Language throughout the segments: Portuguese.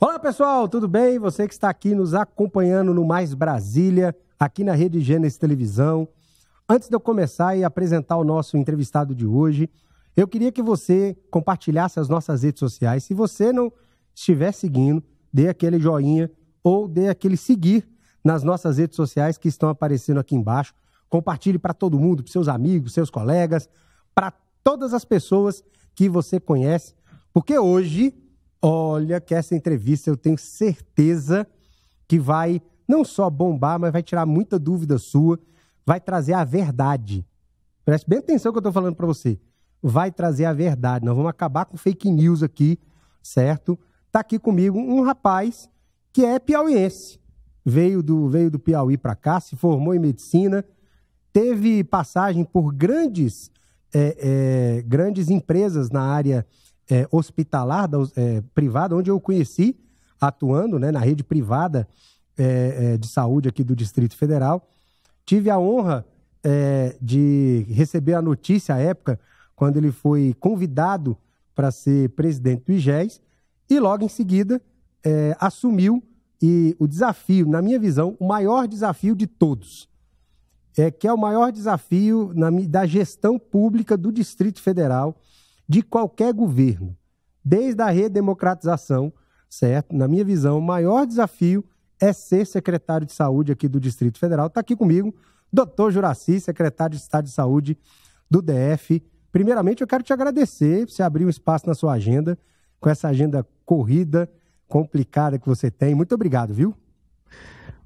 Olá pessoal, tudo bem? Você que está aqui nos acompanhando no Mais Brasília, aqui na Rede Gênesis Televisão. Antes de eu começar e apresentar o nosso entrevistado de hoje, eu queria que você compartilhasse as nossas redes sociais. Se você não estiver seguindo, dê aquele joinha ou dê aquele seguir nas nossas redes sociais que estão aparecendo aqui embaixo. Compartilhe para todo mundo, para seus amigos, seus colegas, para todas as pessoas que você conhece, porque hoje, olha que essa entrevista eu tenho certeza que vai não só bombar, mas vai tirar muita dúvida sua, vai trazer a verdade. Preste bem atenção no que eu estou falando para você. Vai trazer a verdade. Nós vamos acabar com fake news aqui, certo? Está aqui comigo um rapaz que é piauiense. Veio do Piauí para cá, se formou em medicina, teve passagem por grandes empresas na área hospitalar, privada, onde eu o conheci atuando, né, na rede privada de saúde aqui do Distrito Federal. Tive a honra de receber a notícia à época, quando ele foi convidado para ser presidente do IGES, e logo em seguida assumiu o desafio, na minha visão, o maior desafio de todos, que é o maior desafio da gestão pública do Distrito Federal, de qualquer governo, desde a redemocratização, certo? Na minha visão, o maior desafio é ser secretário de saúde aqui do Distrito Federal. Está aqui comigo, doutor Juracy, secretário de Estado de Saúde do DF. Primeiramente, eu quero te agradecer por você abrir um espaço na sua agenda, com essa agenda corrida, complicada que você tem. Muito obrigado, viu?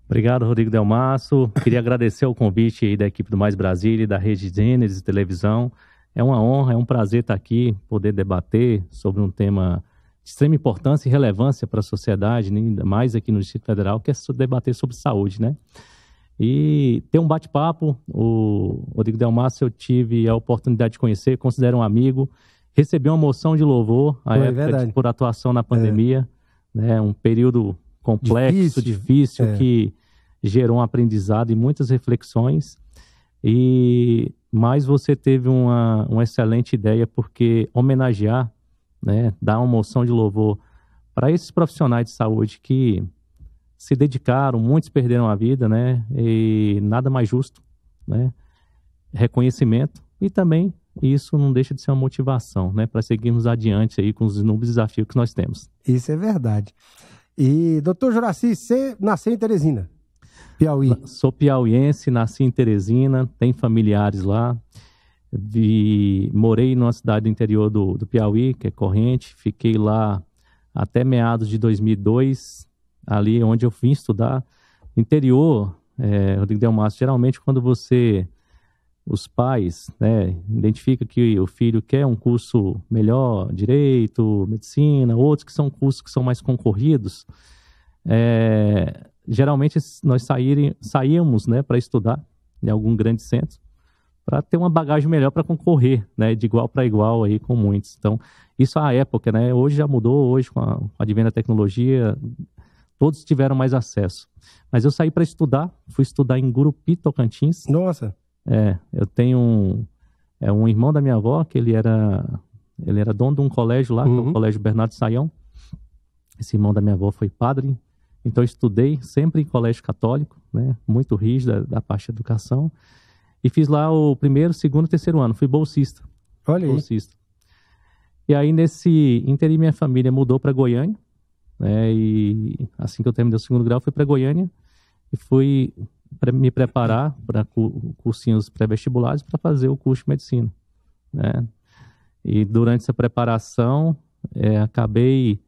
Obrigado, Rodrigo Delmasso. Queria agradecer o convite aí da equipe do Mais Brasília e da Rede Gênesis Televisão. É uma honra, é um prazer estar aqui, poder debater sobre um tema de extrema importância e relevância para a sociedade, né? Ainda mais aqui no Distrito Federal, que é debater sobre saúde, né? E ter um bate-papo. O Rodrigo Delmasso eu tive a oportunidade de conhecer, considero um amigo, recebi uma moção de louvor à época por atuação na pandemia, né? Um período complexo, difícil que gerou um aprendizado e muitas reflexões. Mas você teve uma excelente ideia, porque homenagear, né, dar uma moção de louvor para esses profissionais de saúde que se dedicaram, muitos perderam a vida, né, e nada mais justo, né, reconhecimento, e também isso não deixa de ser uma motivação, né, para seguirmos adiante aí com os inúmeros desafios que nós temos. Isso é verdade. E, doutor Juracy, você nasceu em Teresina, Piauí? Sou piauiense, nasci em Teresina, tenho familiares lá. Morei numa cidade do interior do Piauí, que é Corrente. Fiquei lá até meados de 2002, ali onde eu vim estudar. Interior, Rodrigo Delmasso, geralmente quando os pais, né, identificam que o filho quer um curso melhor, direito, medicina, outros que são cursos que são mais concorridos, geralmente nós saíamos, né, para estudar em algum grande centro, para ter uma bagagem melhor para concorrer, né, de igual para igual aí com muitos. Então, isso à época, né, hoje já mudou, hoje com a advento da tecnologia, todos tiveram mais acesso. Mas eu saí para estudar, fui estudar em Gurupi, Tocantins. Nossa! Eu tenho um irmão da minha avó, que ele era dono de um colégio lá, que é o Colégio Bernardo Saião. Esse irmão da minha avó foi padre. Então, eu estudei sempre em colégio católico, né? Muito rígido da parte de educação. E fiz lá o primeiro, segundo e terceiro ano. Fui bolsista. Olha aí. Bolsista. E aí, nesse interim, minha família mudou para Goiânia, né? E assim que eu terminei o segundo grau, fui para Goiânia e fui me preparar para cursinhos pré-vestibulares para fazer o curso de medicina, né? E durante essa preparação, acabei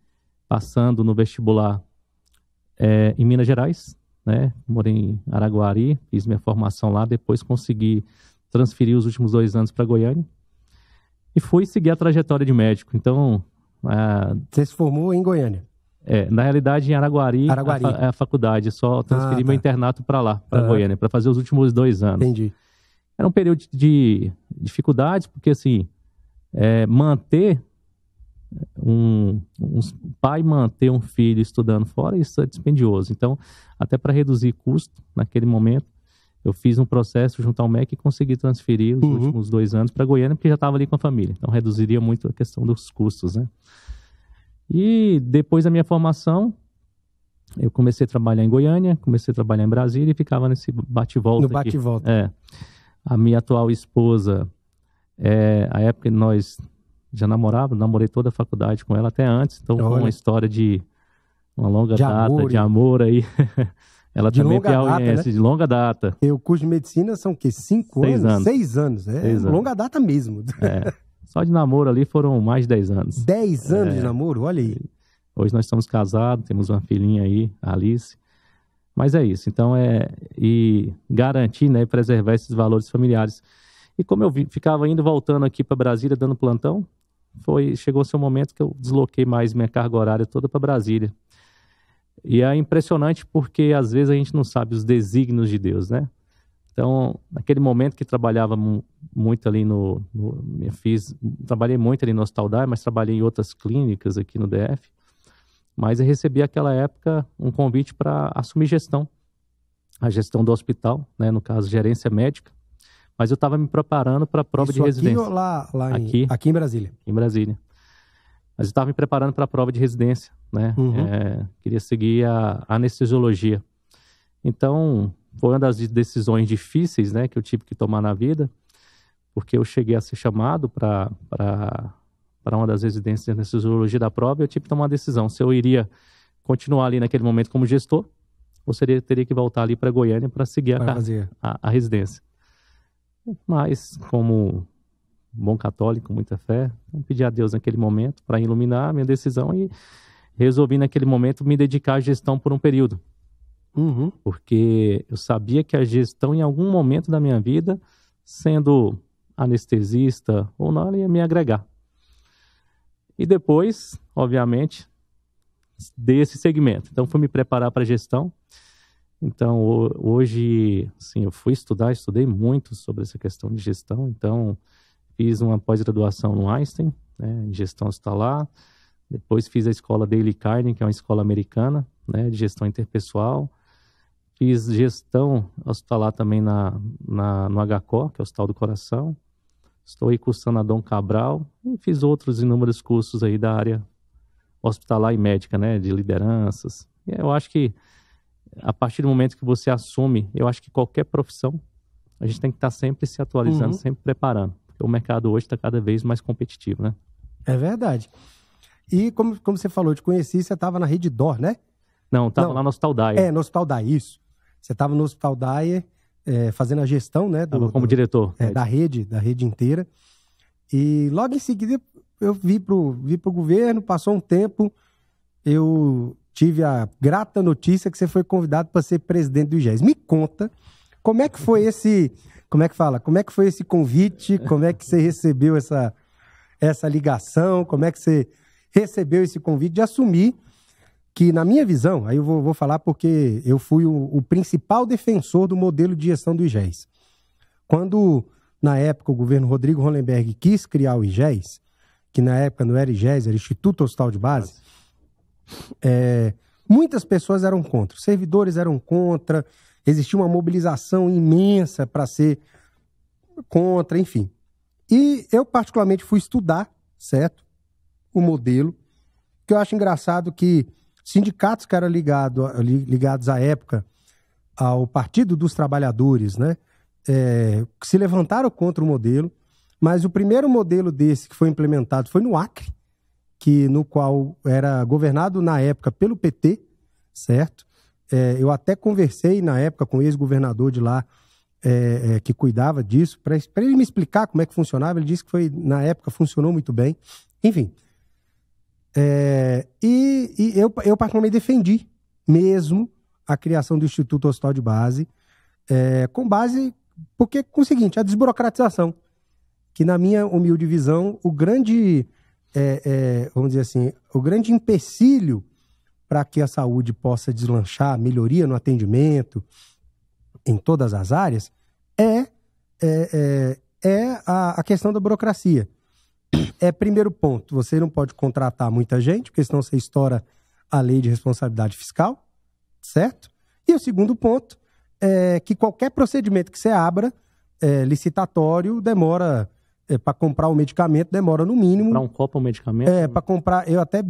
passando no vestibular em Minas Gerais, né? Morei em Araguari, fiz minha formação lá, depois consegui transferir os últimos 2 anos para Goiânia e fui seguir a trajetória de médico. Então, você se formou em Goiânia? Na realidade, em Araguari. A faculdade, só transferi meu internato para lá, para Goiânia, para fazer os últimos 2 anos. Entendi. Era um período de dificuldades, porque assim, manter um pai manter um filho estudando fora, isso é dispendioso. Então, até para reduzir custo, naquele momento, eu fiz um processo junto ao MEC e consegui transferir os últimos 2 anos para Goiânia, porque já estava ali com a família. Então, reduziria muito a questão dos custos, né? E depois da minha formação, eu comecei a trabalhar em Goiânia, comecei a trabalhar em Brasília e ficava nesse bate-volta. No bate-volta. É. A minha atual esposa, a época que nós já namorei toda a faculdade com ela, até antes, então foi uma história de uma longa data, de amor aí. Ela de também piauiense, né? De longa data. E o curso de medicina são o quê? 5 anos? 6 anos. É 6 anos. Longa data mesmo. Só de namoro ali foram mais de 10 anos. 10 anos de namoro? Olha aí. Hoje nós estamos casados, temos uma filhinha aí, a Alice. Mas é isso. Então, e garantir, né, preservar esses valores familiares. E como eu ficava indo e voltando aqui para Brasília, dando plantão, chegou o seu momento que eu desloquei mais minha carga horária toda para Brasília. E é impressionante porque às vezes a gente não sabe os desígnios de Deus, né? Então, naquele momento que trabalhava muito ali trabalhei muito ali no Hospital DAI, mas trabalhei em outras clínicas aqui no DF. Mas eu recebi naquela época um convite para assumir a gestão do hospital, né? No caso, gerência médica. Mas eu estava me preparando para a prova de residência. Aqui ou lá aqui em Brasília? Em Brasília. Mas eu estava me preparando para a prova de residência, né? Queria seguir a anestesiologia. Então, foi uma das decisões difíceis, né, que eu tive que tomar na vida, porque eu cheguei a ser chamado para uma das residências de anestesiologia da prova e eu tive que tomar uma decisão, se eu iria continuar ali naquele momento como gestor, ou teria que voltar ali para Goiânia para seguir a residência. Mas, como bom católico, muita fé, eu pedi a Deus naquele momento para iluminar a minha decisão e resolvi naquele momento me dedicar à gestão por um período. Porque eu sabia que a gestão, em algum momento da minha vida, sendo anestesista ou não, ela ia me agregar. E depois, obviamente, dei esse segmento. Então, fui me preparar para a gestão. Então, hoje, assim, eu estudei muito sobre essa questão de gestão. Então, fiz uma pós-graduação no Einstein, né, em gestão hospitalar. Depois fiz a escola Dale Carnegie, que é uma escola americana, né, de gestão interpessoal. Fiz gestão hospitalar também no HCO, que é o Hospital do Coração. Estou aí cursando a Dom Cabral e fiz outros inúmeros cursos aí da área hospitalar e médica, né, de lideranças. E eu acho que a partir do momento que você assume, eu acho que qualquer profissão, a gente tem que estar sempre se atualizando, sempre preparando. Porque o mercado hoje está cada vez mais competitivo, né? É verdade. E como você falou, eu te conheci, você estava na Rede D'Or, né? Não, estava lá no Hospital Dyer. No Hospital Dyer, isso. Você estava no Hospital Dyer, fazendo a gestão, né? Como diretor. Da rede inteira. E logo em seguida eu vi pro governo, passou um tempo, eu tive a grata notícia que você foi convidado para ser presidente do IGES. Me conta, como é que foi esse convite, como é que você recebeu essa ligação, como é que você recebeu esse convite de assumir que, na minha visão, aí eu vou falar porque eu fui o principal defensor do modelo de gestão do IGES. Quando, na época, o governo Rodrigo Hollenberg quis criar o IGES, que na época não era IGES, era Instituto Hospital de Base, muitas pessoas eram contra, os servidores eram contra, existia uma mobilização imensa para ser contra, enfim. E eu, particularmente, fui estudar, certo? O modelo, que eu acho engraçado que sindicatos que eram ligados à época ao Partido dos Trabalhadores, né, que se levantaram contra o modelo, mas o primeiro modelo desse que foi implementado foi no Acre, no qual era governado na época pelo PT, certo? Eu até conversei na época com o ex-governador de lá, que cuidava disso, para ele me explicar como é que funcionava. Ele disse que na época funcionou muito bem. Enfim. E eu particularmente defendi mesmo a criação do Instituto Hospital de Base, porque com o seguinte, a desburocratização, que na minha humilde visão, o grande, vamos dizer assim, o grande empecilho para que a saúde possa deslanchar, melhoria no atendimento, em todas as áreas, a questão da burocracia. Primeiro ponto, você não pode contratar muita gente, porque senão você estoura a lei de responsabilidade fiscal, certo? E o segundo ponto é que qualquer procedimento que você abra, licitatório, demora para comprar o medicamento demora no mínimo... Para um copo um medicamento? Para comprar, eu até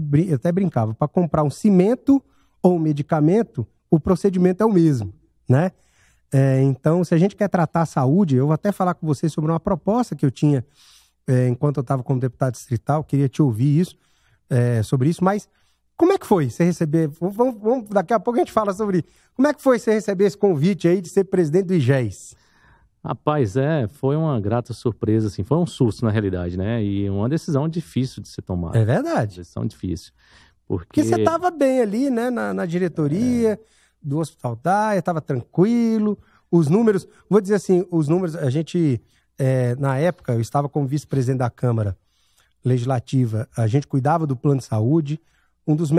brincava, para comprar um cimento ou um medicamento, o procedimento é o mesmo, né? Então, se a gente quer tratar a saúde, eu vou até falar com você sobre uma proposta que eu tinha enquanto eu estava como deputado distrital, queria te ouvir sobre isso, mas como é que foi você receber, daqui a pouco a gente fala sobre isso, como é que foi você receber esse convite aí de ser presidente do IGES? Rapaz, foi uma grata surpresa, assim, foi um susto na realidade, né? E uma decisão difícil de ser tomada. É verdade. Uma decisão difícil. Porque você estava bem ali, né, na diretoria do Hospital Daia, estava tranquilo, os números, vou dizer assim, os números, a gente, na época, eu estava como vice-presidente da Câmara Legislativa, a gente cuidava do plano de saúde, um dos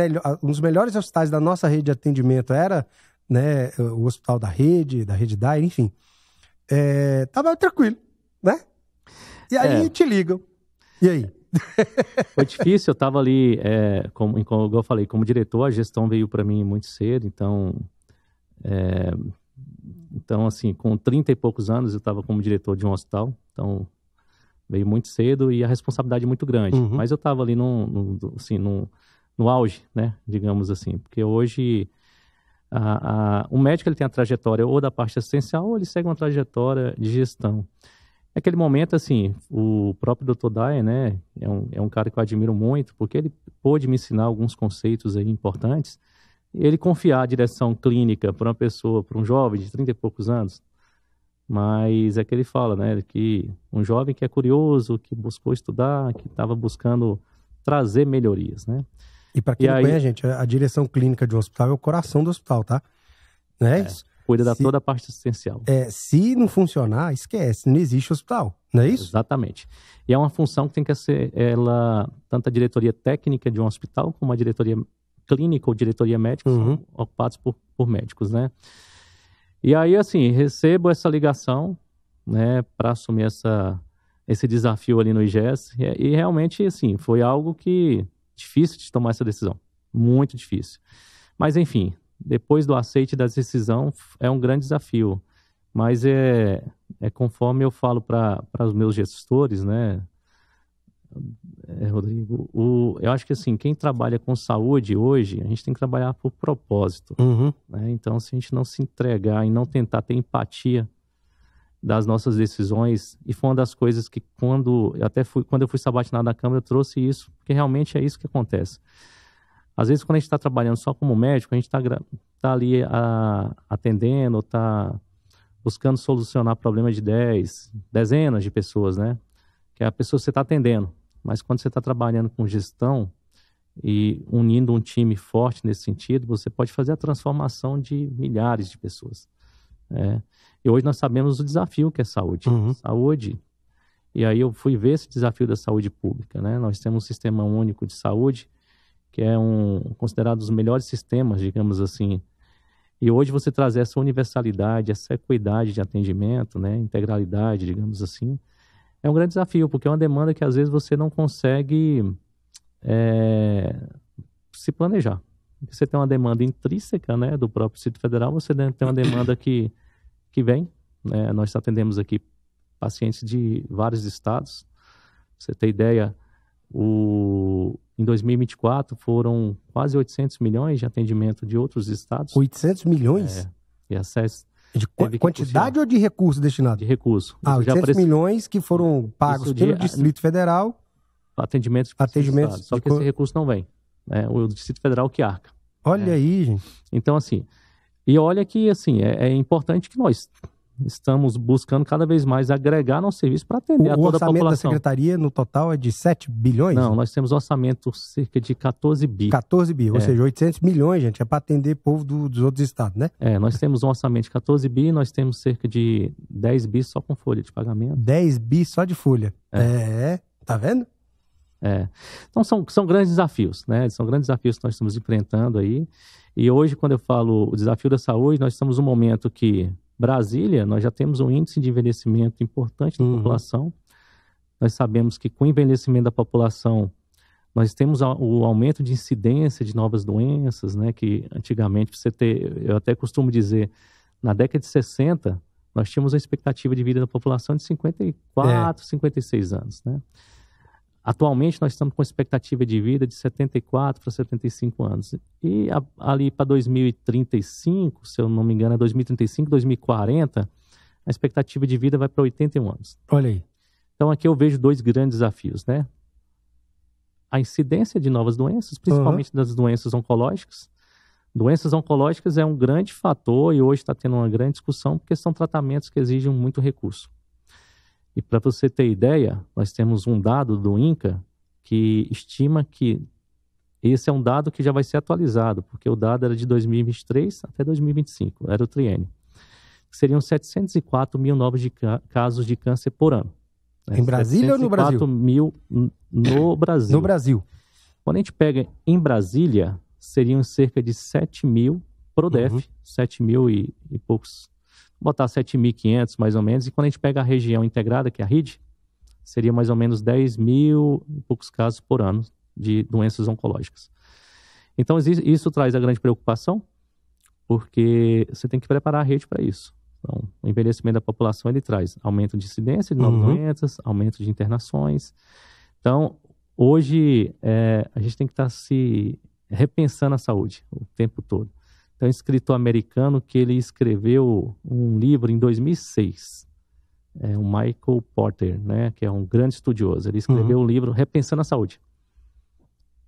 melhores hospitais da nossa rede de atendimento era, né, o Hospital da Rede Daia, enfim. Tava tranquilo, né? E aí te ligam. E aí? Foi difícil, eu estava ali, como eu falei, como diretor, a gestão veio para mim muito cedo, então, assim, com 30 e poucos anos eu estava como diretor de um hospital, então veio muito cedo e a responsabilidade é muito grande. Uhum. Mas eu estava ali no auge, né, digamos assim, porque hoje o médico ele tem a trajetória ou da parte assistencial ou ele segue uma trajetória de gestão. Naquele momento, assim, o próprio Dr. Daia, né, é um cara que eu admiro muito, porque ele pôde me ensinar alguns conceitos aí importantes, e ele confiar a direção clínica para uma pessoa, para um jovem de 30 e poucos anos, mas é que ele fala, né, que um jovem que é curioso, que buscou estudar, que estava buscando trazer melhorias, né. E para quem não conhece, gente, a direção clínica de um hospital é o coração do hospital, tá? Não é isso? Cuida da toda a parte assistencial. Se não funcionar, esquece, não existe hospital, não é isso? Exatamente. E é uma função que tem que ser, tanto a diretoria técnica de um hospital, como a diretoria clínica ou diretoria médica, são ocupados por médicos, né? E aí, assim, recebo essa ligação, né, para assumir esse desafio ali no IGES, e realmente, assim, foi algo difícil de tomar essa decisão, muito difícil. Mas, enfim, depois do aceite da decisão, é um grande desafio. Mas conforme eu falo para os meus gestores, né, Rodrigo, eu acho que, assim, quem trabalha com saúde hoje, a gente tem que trabalhar por propósito. Né? Então, se a gente não se entregar e não tentar ter empatia das nossas decisões, e foi uma das coisas que quando eu fui sabatinado na Câmara, eu trouxe isso, porque realmente é isso que acontece. Às vezes, quando a gente está trabalhando só como médico, a gente está ali atendendo, está buscando solucionar problemas de dezenas de pessoas, né? Que é a pessoa que você está atendendo. Mas quando você está trabalhando com gestão e unindo um time forte nesse sentido, você pode fazer a transformação de milhares de pessoas. E hoje nós sabemos o desafio que é saúde. Saúde. E aí eu fui ver esse desafio da saúde pública, né? Nós temos um sistema único de saúde, que é considerado um dos melhores sistemas, digamos assim. E hoje você trazer essa universalidade, essa equidade de atendimento, né? Integralidade, digamos assim, é um grande desafio, porque é uma demanda que às vezes você não consegue se planejar. Você tem uma demanda intrínseca, né, do próprio Distrito Federal, você tem uma demanda que vem, né? Nós atendemos aqui pacientes de vários estados. Pra você ter ideia, em 2024 foram quase 800 milhões de atendimento de outros estados. 800 milhões? E acesso. De quantidade ou de recurso destinado? De recurso. 800 milhões que foram pagos pelo Distrito Federal. Atendimentos. Só que esse recurso não vem. O Distrito Federal que arca. Olha aí, gente. Então, assim, e olha que, assim, é importante que nós estamos buscando cada vez mais agregar nosso serviço para atender a toda a população. O orçamento da Secretaria, no total, é de 7 bilhões? Não, nós temos um orçamento cerca de 14 bi. 14 bi, ou seja, 800 milhões, gente, é para atender o povo dos outros estados, né? Nós temos um orçamento de 14 bi, nós temos cerca de 10 bi só com folha de pagamento. 10 bi só de folha. Tá vendo? Então são grandes desafios, né? São grandes desafios que nós estamos enfrentando aí. E hoje, quando eu falo o desafio da saúde, nós estamos num momento que Brasília, nós já temos um índice de envelhecimento importante da população. Nós sabemos que com o envelhecimento da população, nós temos o aumento de incidência de novas doenças, né? Que antigamente, eu até costumo dizer, na década de 60, nós tínhamos a expectativa de vida da população de 54, 56 anos, né? Atualmente, nós estamos com expectativa de vida de 74 para 75 anos. E ali para 2035, se eu não me engano, é 2035, 2040, a expectativa de vida vai para 81 anos. Olha aí. Então, aqui eu vejo dois grandes desafios, né? A incidência de novas doenças, principalmente das doenças oncológicas. Doenças oncológicas é um grande fator e hoje está tendo uma grande discussão porque são tratamentos que exigem muito recurso. E para você ter ideia, nós temos um dado do INCA que estima que esse é um dado que já vai ser atualizado, porque o dado era de 2023 até 2025, era o triênio. Seriam 704 mil novos casos de câncer por ano. Em Brasília ou no Brasil? 704 mil no Brasil. No Brasil. Quando a gente pega em Brasília, seriam cerca de 7 mil pro DF, 7 mil e poucos, vou botar 7.500 mais ou menos, e quando a gente pega a região integrada, que é a RID, seria mais ou menos 10 mil e poucos casos por ano de doenças oncológicas. Então, isso traz a grande preocupação, porque você tem que preparar a rede para isso. Então, o envelhecimento da população, ele traz aumento de incidência de novas doenças, aumento de internações. Então, hoje, a gente tem que estar se repensando a saúde o tempo todo. Tem um escritor americano que ele escreveu um livro em 2006, o Michael Porter, né, que é um grande estudioso. Ele escreveu um livro Repensando a Saúde.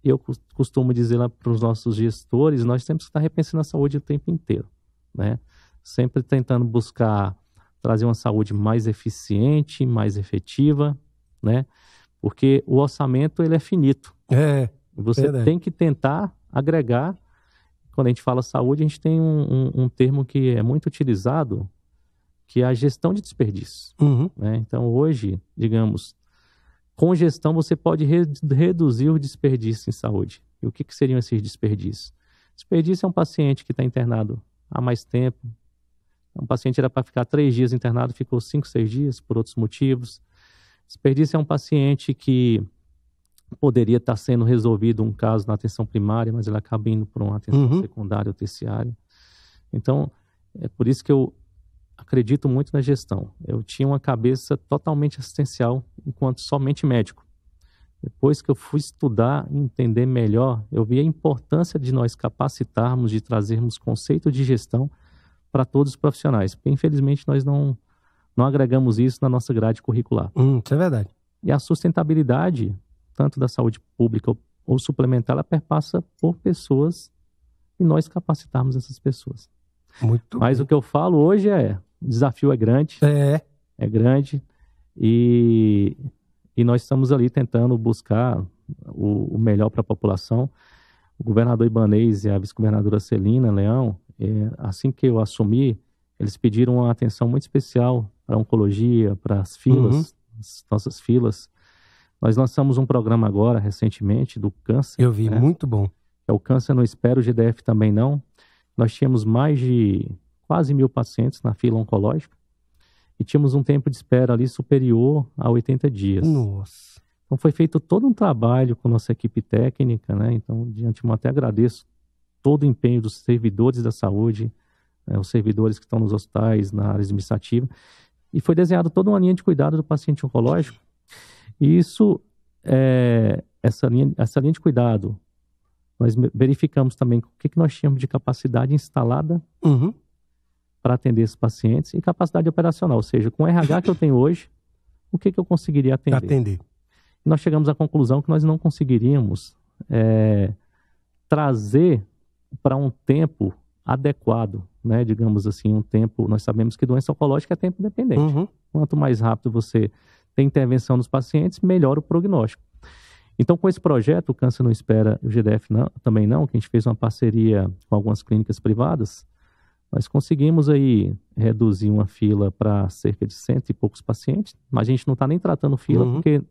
Eu costumo dizer lá para os nossos gestores, nós temos que estar repensando a saúde o tempo inteiro, né? Sempre tentando buscar trazer uma saúde mais eficiente, mais efetiva, né? Porque o orçamento, ele é finito. Você tem que tentar agregar. Quando a gente fala saúde, a gente tem um termo que é muito utilizado, que é a gestão de desperdícios. Né? Então, hoje, digamos, com gestão você pode reduzir o desperdício em saúde. E o que seriam esses desperdícios? Desperdício é um paciente que está internado há mais tempo. Um paciente era para ficar 3 dias internado, ficou 5, 6 dias, por outros motivos. Desperdício é um paciente que poderia estar sendo resolvido um caso na atenção primária, mas ele acaba indo para uma atenção secundária ou terciária. Então, é por isso que eu acredito muito na gestão. Eu tinha uma cabeça totalmente assistencial enquanto somente médico. Depois que eu fui estudar e entender melhor, eu vi a importância de nós capacitarmos, de trazermos conceito de gestão para todos os profissionais, porque infelizmente nós não agregamos isso na nossa grade curricular. Isso é verdade. E a sustentabilidade, tanto da saúde pública ou suplementar, ela perpassa por pessoas e nós capacitarmos essas pessoas. Mas o que eu falo hoje o desafio é grande. É grande. E nós estamos ali tentando buscar o melhor para a população. O governador Ibanez e a vice-governadora Celina Leão, assim que eu assumi, eles pediram uma atenção muito especial para a oncologia, para as filas, as nossas filas. Nós lançamos um programa agora, recentemente, do câncer. Eu vi, muito bom. É o Câncer Não Espera, o GDF também não. Nós tínhamos mais de quase 1.000 pacientes na fila oncológica e tínhamos um tempo de espera ali superior a 80 dias. Nossa. Então foi feito todo um trabalho com a nossa equipe técnica, né? Então, de antemão, até agradeço todo o empenho dos servidores da saúde, os servidores que estão nos hospitais, na área administrativa. E foi desenhado toda uma linha de cuidado do paciente oncológico. E isso, essa linha de cuidado, nós verificamos também o que nós tínhamos de capacidade instalada para atender esses pacientes e capacidade operacional, ou seja, com o RH que eu tenho hoje, o que eu conseguiria atender. E nós chegamos à conclusão que nós não conseguiríamos trazer para um tempo adequado, né? Digamos assim, um tempo, nós sabemos que doença oncológica é tempo dependente. Quanto mais rápido você tem intervenção nos pacientes, melhor o prognóstico. Então, com esse projeto, o Câncer Não Espera, o GDF também não, que a gente fez uma parceria com algumas clínicas privadas, nós conseguimos aí reduzir uma fila para cerca de 100 e poucos pacientes, mas a gente não está nem tratando fila, porque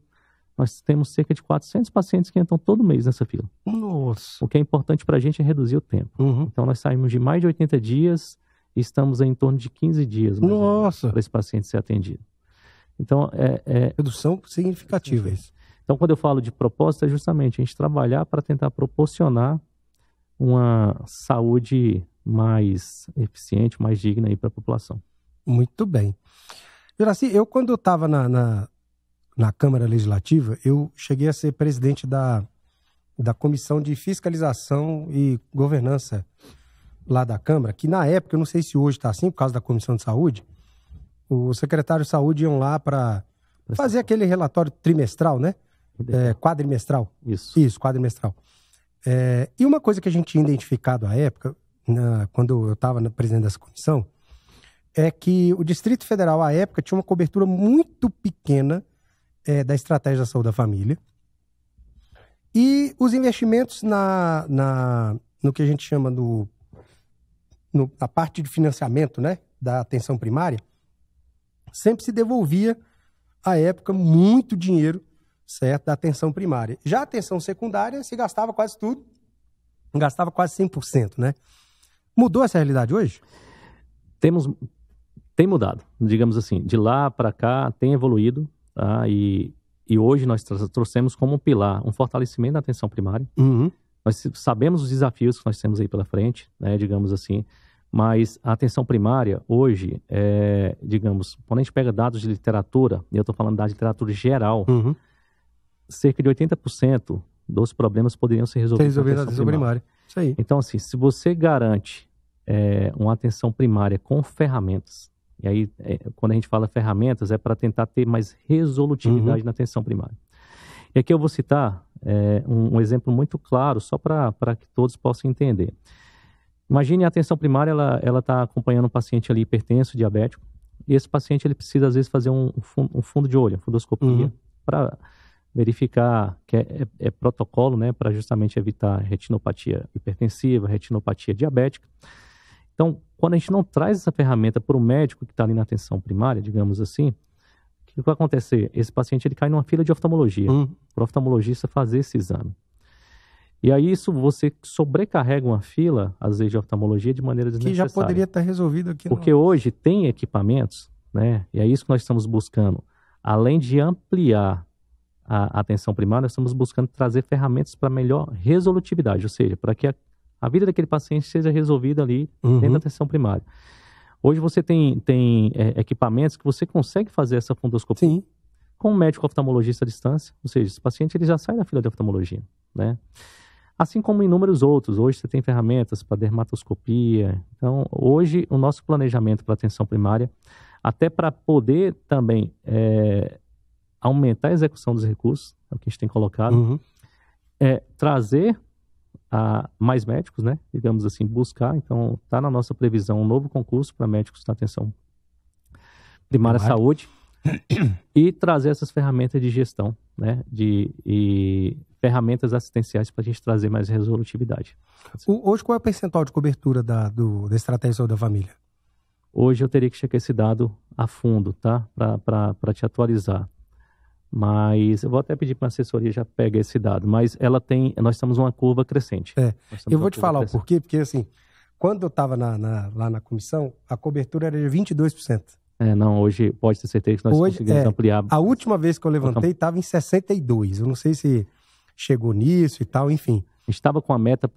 nós temos cerca de 400 pacientes que entram todo mês nessa fila. Nossa! O que é importante para a gente é reduzir o tempo. Então, nós saímos de mais de 80 dias e estamos em torno de 15 dias para esse paciente ser atendido. Então, redução significativa isso. Então, quando eu falo de propósito, é justamente a gente trabalhar para tentar proporcionar uma saúde mais eficiente, mais digna para a população. Muito bem. Juraci, quando eu estava na Câmara Legislativa, eu cheguei a ser presidente da Comissão de Fiscalização e Governança lá da Câmara, que na época, eu não sei se hoje está assim, por causa da Comissão de Saúde, o secretário de Saúde iam lá para fazer aquele relatório trimestral, né? Quadrimestral. Isso, quadrimestral. E uma coisa que a gente tinha identificado à época, quando eu estava presidente dessa comissão, é que o Distrito Federal, à época, tinha uma cobertura muito pequena da estratégia da saúde da família. E os investimentos no que a gente chama na parte de financiamento, né, da atenção primária, sempre se devolvia, à época, muito dinheiro, certo, da atenção primária. Já a atenção secundária se gastava quase tudo, gastava quase 100%, né? Mudou essa realidade hoje? Tem mudado, digamos assim. De lá para cá tem evoluído, tá? E hoje nós trouxemos como um pilar um fortalecimento da atenção primária. Uhum. Nós sabemos os desafios que nós temos aí pela frente, né, digamos assim, mas a atenção primária hoje, digamos, quando a gente pega dados de literatura, e eu estou falando da literatura geral, uhum, cerca de 80% dos problemas poderiam ser resolvidos na atenção primária. Isso aí. Então, assim, se você garante uma atenção primária com ferramentas, e aí, quando a gente fala ferramentas, é para tentar ter mais resolutividade na atenção primária. E aqui eu vou citar um exemplo muito claro, só para que todos possam entender. Imagine a atenção primária, ela está acompanhando um paciente ali hipertenso, diabético, e esse paciente ele precisa, às vezes, fazer um fundo de olho, fundoscopia, para verificar que é protocolo, né, para justamente evitar retinopatia hipertensiva, retinopatia diabética. Então, quando a gente não traz essa ferramenta para o médico que está ali na atenção primária, digamos assim, o que vai acontecer? Esse paciente ele cai numa fila de oftalmologia, para o oftalmologista fazer esse exame. E aí isso você sobrecarrega uma fila, às vezes, de oftalmologia de maneira desnecessária. Que já poderia estar resolvido aqui. Porque hoje tem equipamentos, né? E é isso que nós estamos buscando. Além de ampliar a atenção primária, nós estamos buscando trazer ferramentas para melhor resolutividade, ou seja, para que a vida daquele paciente seja resolvida ali dentro da atenção primária. Hoje você tem equipamentos que você consegue fazer essa fundoscopia. Sim. Com um médico oftalmologista à distância, ou seja, esse paciente ele já sai da fila de oftalmologia, né? Assim como inúmeros outros. Hoje você tem ferramentas para dermatoscopia. Então, hoje o nosso planejamento para atenção primária, até para poder também aumentar a execução dos recursos, é o que a gente tem colocado, trazer mais médicos, né? Digamos assim, buscar. Então, está na nossa previsão um novo concurso para médicos da atenção primária à saúde e trazer essas ferramentas de gestão, né? E ferramentas assistenciais para a gente trazer mais resolutividade. Hoje, qual é o percentual de cobertura da estratégia de saúde da família? Hoje eu teria que checar esse dado a fundo, tá? Para te atualizar. Mas eu vou até pedir para a assessoria já pegar esse dado. Mas nós estamos numa curva crescente. Eu vou te falar o porquê, porque assim, quando eu estava lá na comissão, a cobertura era de 22%. Não, hoje pode ter certeza que nós conseguimos ampliar. A última vez que eu levantei estava em 62%. Eu não sei se chegou nisso e tal, enfim. A gente estava com a meta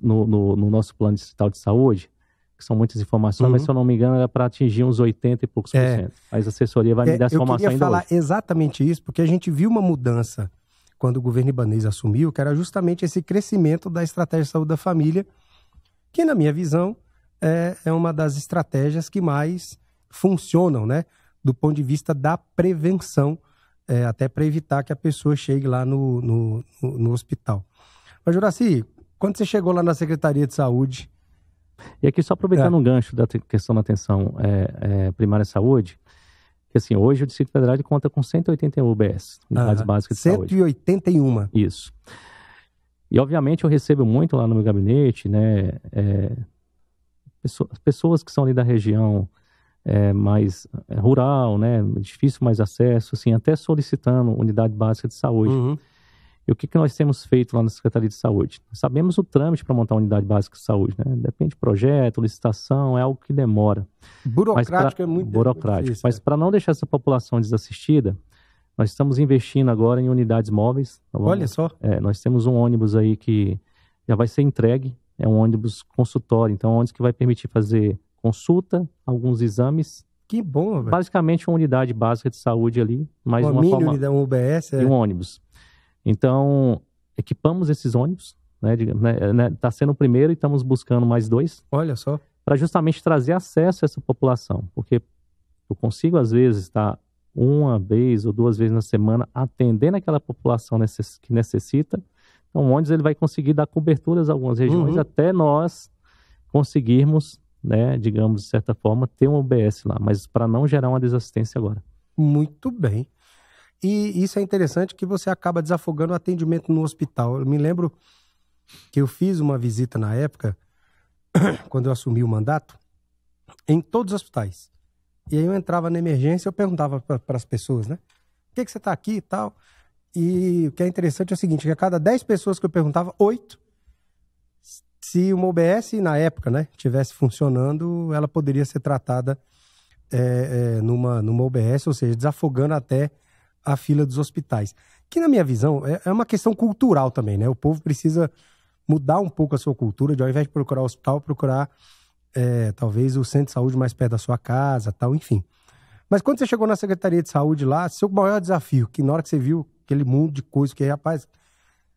no nosso plano distrital de saúde, que são muitas informações, mas se eu não me engano era para atingir uns 80 e poucos por cento. Mas a assessoria vai me dar essa informação ainda hoje. Eu queria falar exatamente isso, porque a gente viu uma mudança quando o governo Ibanez assumiu, que era justamente esse crescimento da estratégia de saúde da família, que na minha visão é uma das estratégias que mais funcionam, né, do ponto de vista da prevenção, até para evitar que a pessoa chegue lá no hospital. Mas, Juraci, quando você chegou lá na Secretaria de Saúde... E aqui, só aproveitando um gancho da questão da atenção primária à saúde, que assim, hoje o Distrito Federal ele conta com 181 UBS, unidades básicas de saúde. 181. Isso. E, obviamente, eu recebo muito lá no meu gabinete, né, pessoas que são ali da região mais rural, né, difícil mais acesso, assim, até solicitando unidade básica de saúde. E o que nós temos feito lá na Secretaria de Saúde? Sabemos o trâmite para montar uma unidade básica de saúde, né? Depende de projeto, licitação, é algo que demora. Burocrático é muito burocrático. Mas para não deixar essa população desassistida, nós estamos investindo agora em unidades móveis. Tá? Olha só. Nós temos um ônibus aí que já vai ser entregue, é um ônibus consultório, então um ônibus que vai permitir fazer consulta, alguns exames. Que bom, velho. Basicamente uma unidade básica de saúde ali, mais uma mini forma... unidade, um UBS. E um ônibus. Então, equipamos esses ônibus, né? Tá sendo o primeiro e estamos buscando mais 2. Olha só. Para justamente trazer acesso a essa população. Porque eu consigo, às vezes, estar 1 vez ou 2 vezes na semana atendendo aquela população que necessita. Então, o ônibus ele vai conseguir dar coberturas a algumas regiões até nós conseguirmos, né, digamos, de certa forma, ter um UBS lá. Mas para não gerar uma desassistência agora. Muito bem. E isso é interessante que você acaba desafogando o atendimento no hospital. Eu me lembro que eu fiz uma visita na época, quando eu assumi o mandato, em todos os hospitais. E aí eu entrava na emergência e eu perguntava para as pessoas, né? Por que você está aqui e tal? E o que é interessante é o seguinte, que a cada 10 pessoas que eu perguntava, 8, se uma UBS, na época, né, tivesse funcionando, ela poderia ser tratada numa UBS, ou seja, desafogando até a fila dos hospitais. Que, na minha visão, é uma questão cultural também, né? O povo precisa mudar um pouco a sua cultura, de ao invés de procurar o hospital, procurar talvez o centro de saúde mais perto da sua casa, tal, enfim. Mas quando você chegou na Secretaria de Saúde lá, seu maior desafio, que na hora que você viu aquele mundo de coisas que, rapaz,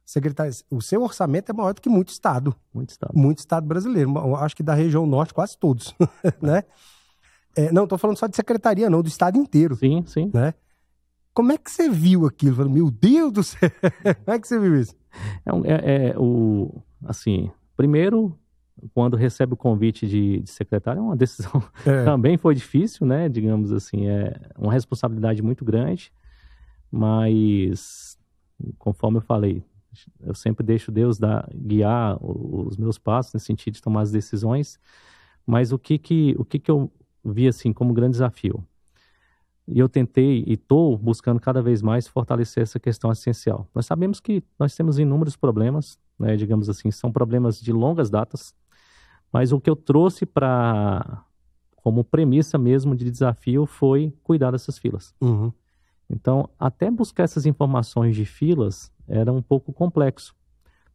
secretário, o seu orçamento é maior do que muito estado. Muito estado brasileiro. Eu acho que da região norte, quase todos, né? Não, estou falando só de secretaria, não, do estado inteiro. Sim, sim. Né? Como é que você viu aquilo? Falei, meu Deus do céu! Como é que você viu isso? Assim, primeiro, quando recebe o convite de secretário, é uma decisão também foi difícil, né? Digamos assim, é uma responsabilidade muito grande, mas, conforme eu falei, eu sempre deixo Deus guiar os meus passos nesse sentido de tomar as decisões, mas o que eu vi assim como grande desafio? E eu tentei e estou buscando cada vez mais fortalecer essa questão assistencial. Nós sabemos que nós temos inúmeros problemas, né, digamos assim, são problemas de longas datas, mas o que eu trouxe como premissa mesmo de desafio foi cuidar dessas filas. Uhum. Então, até buscar essas informações de filas era um pouco complexo,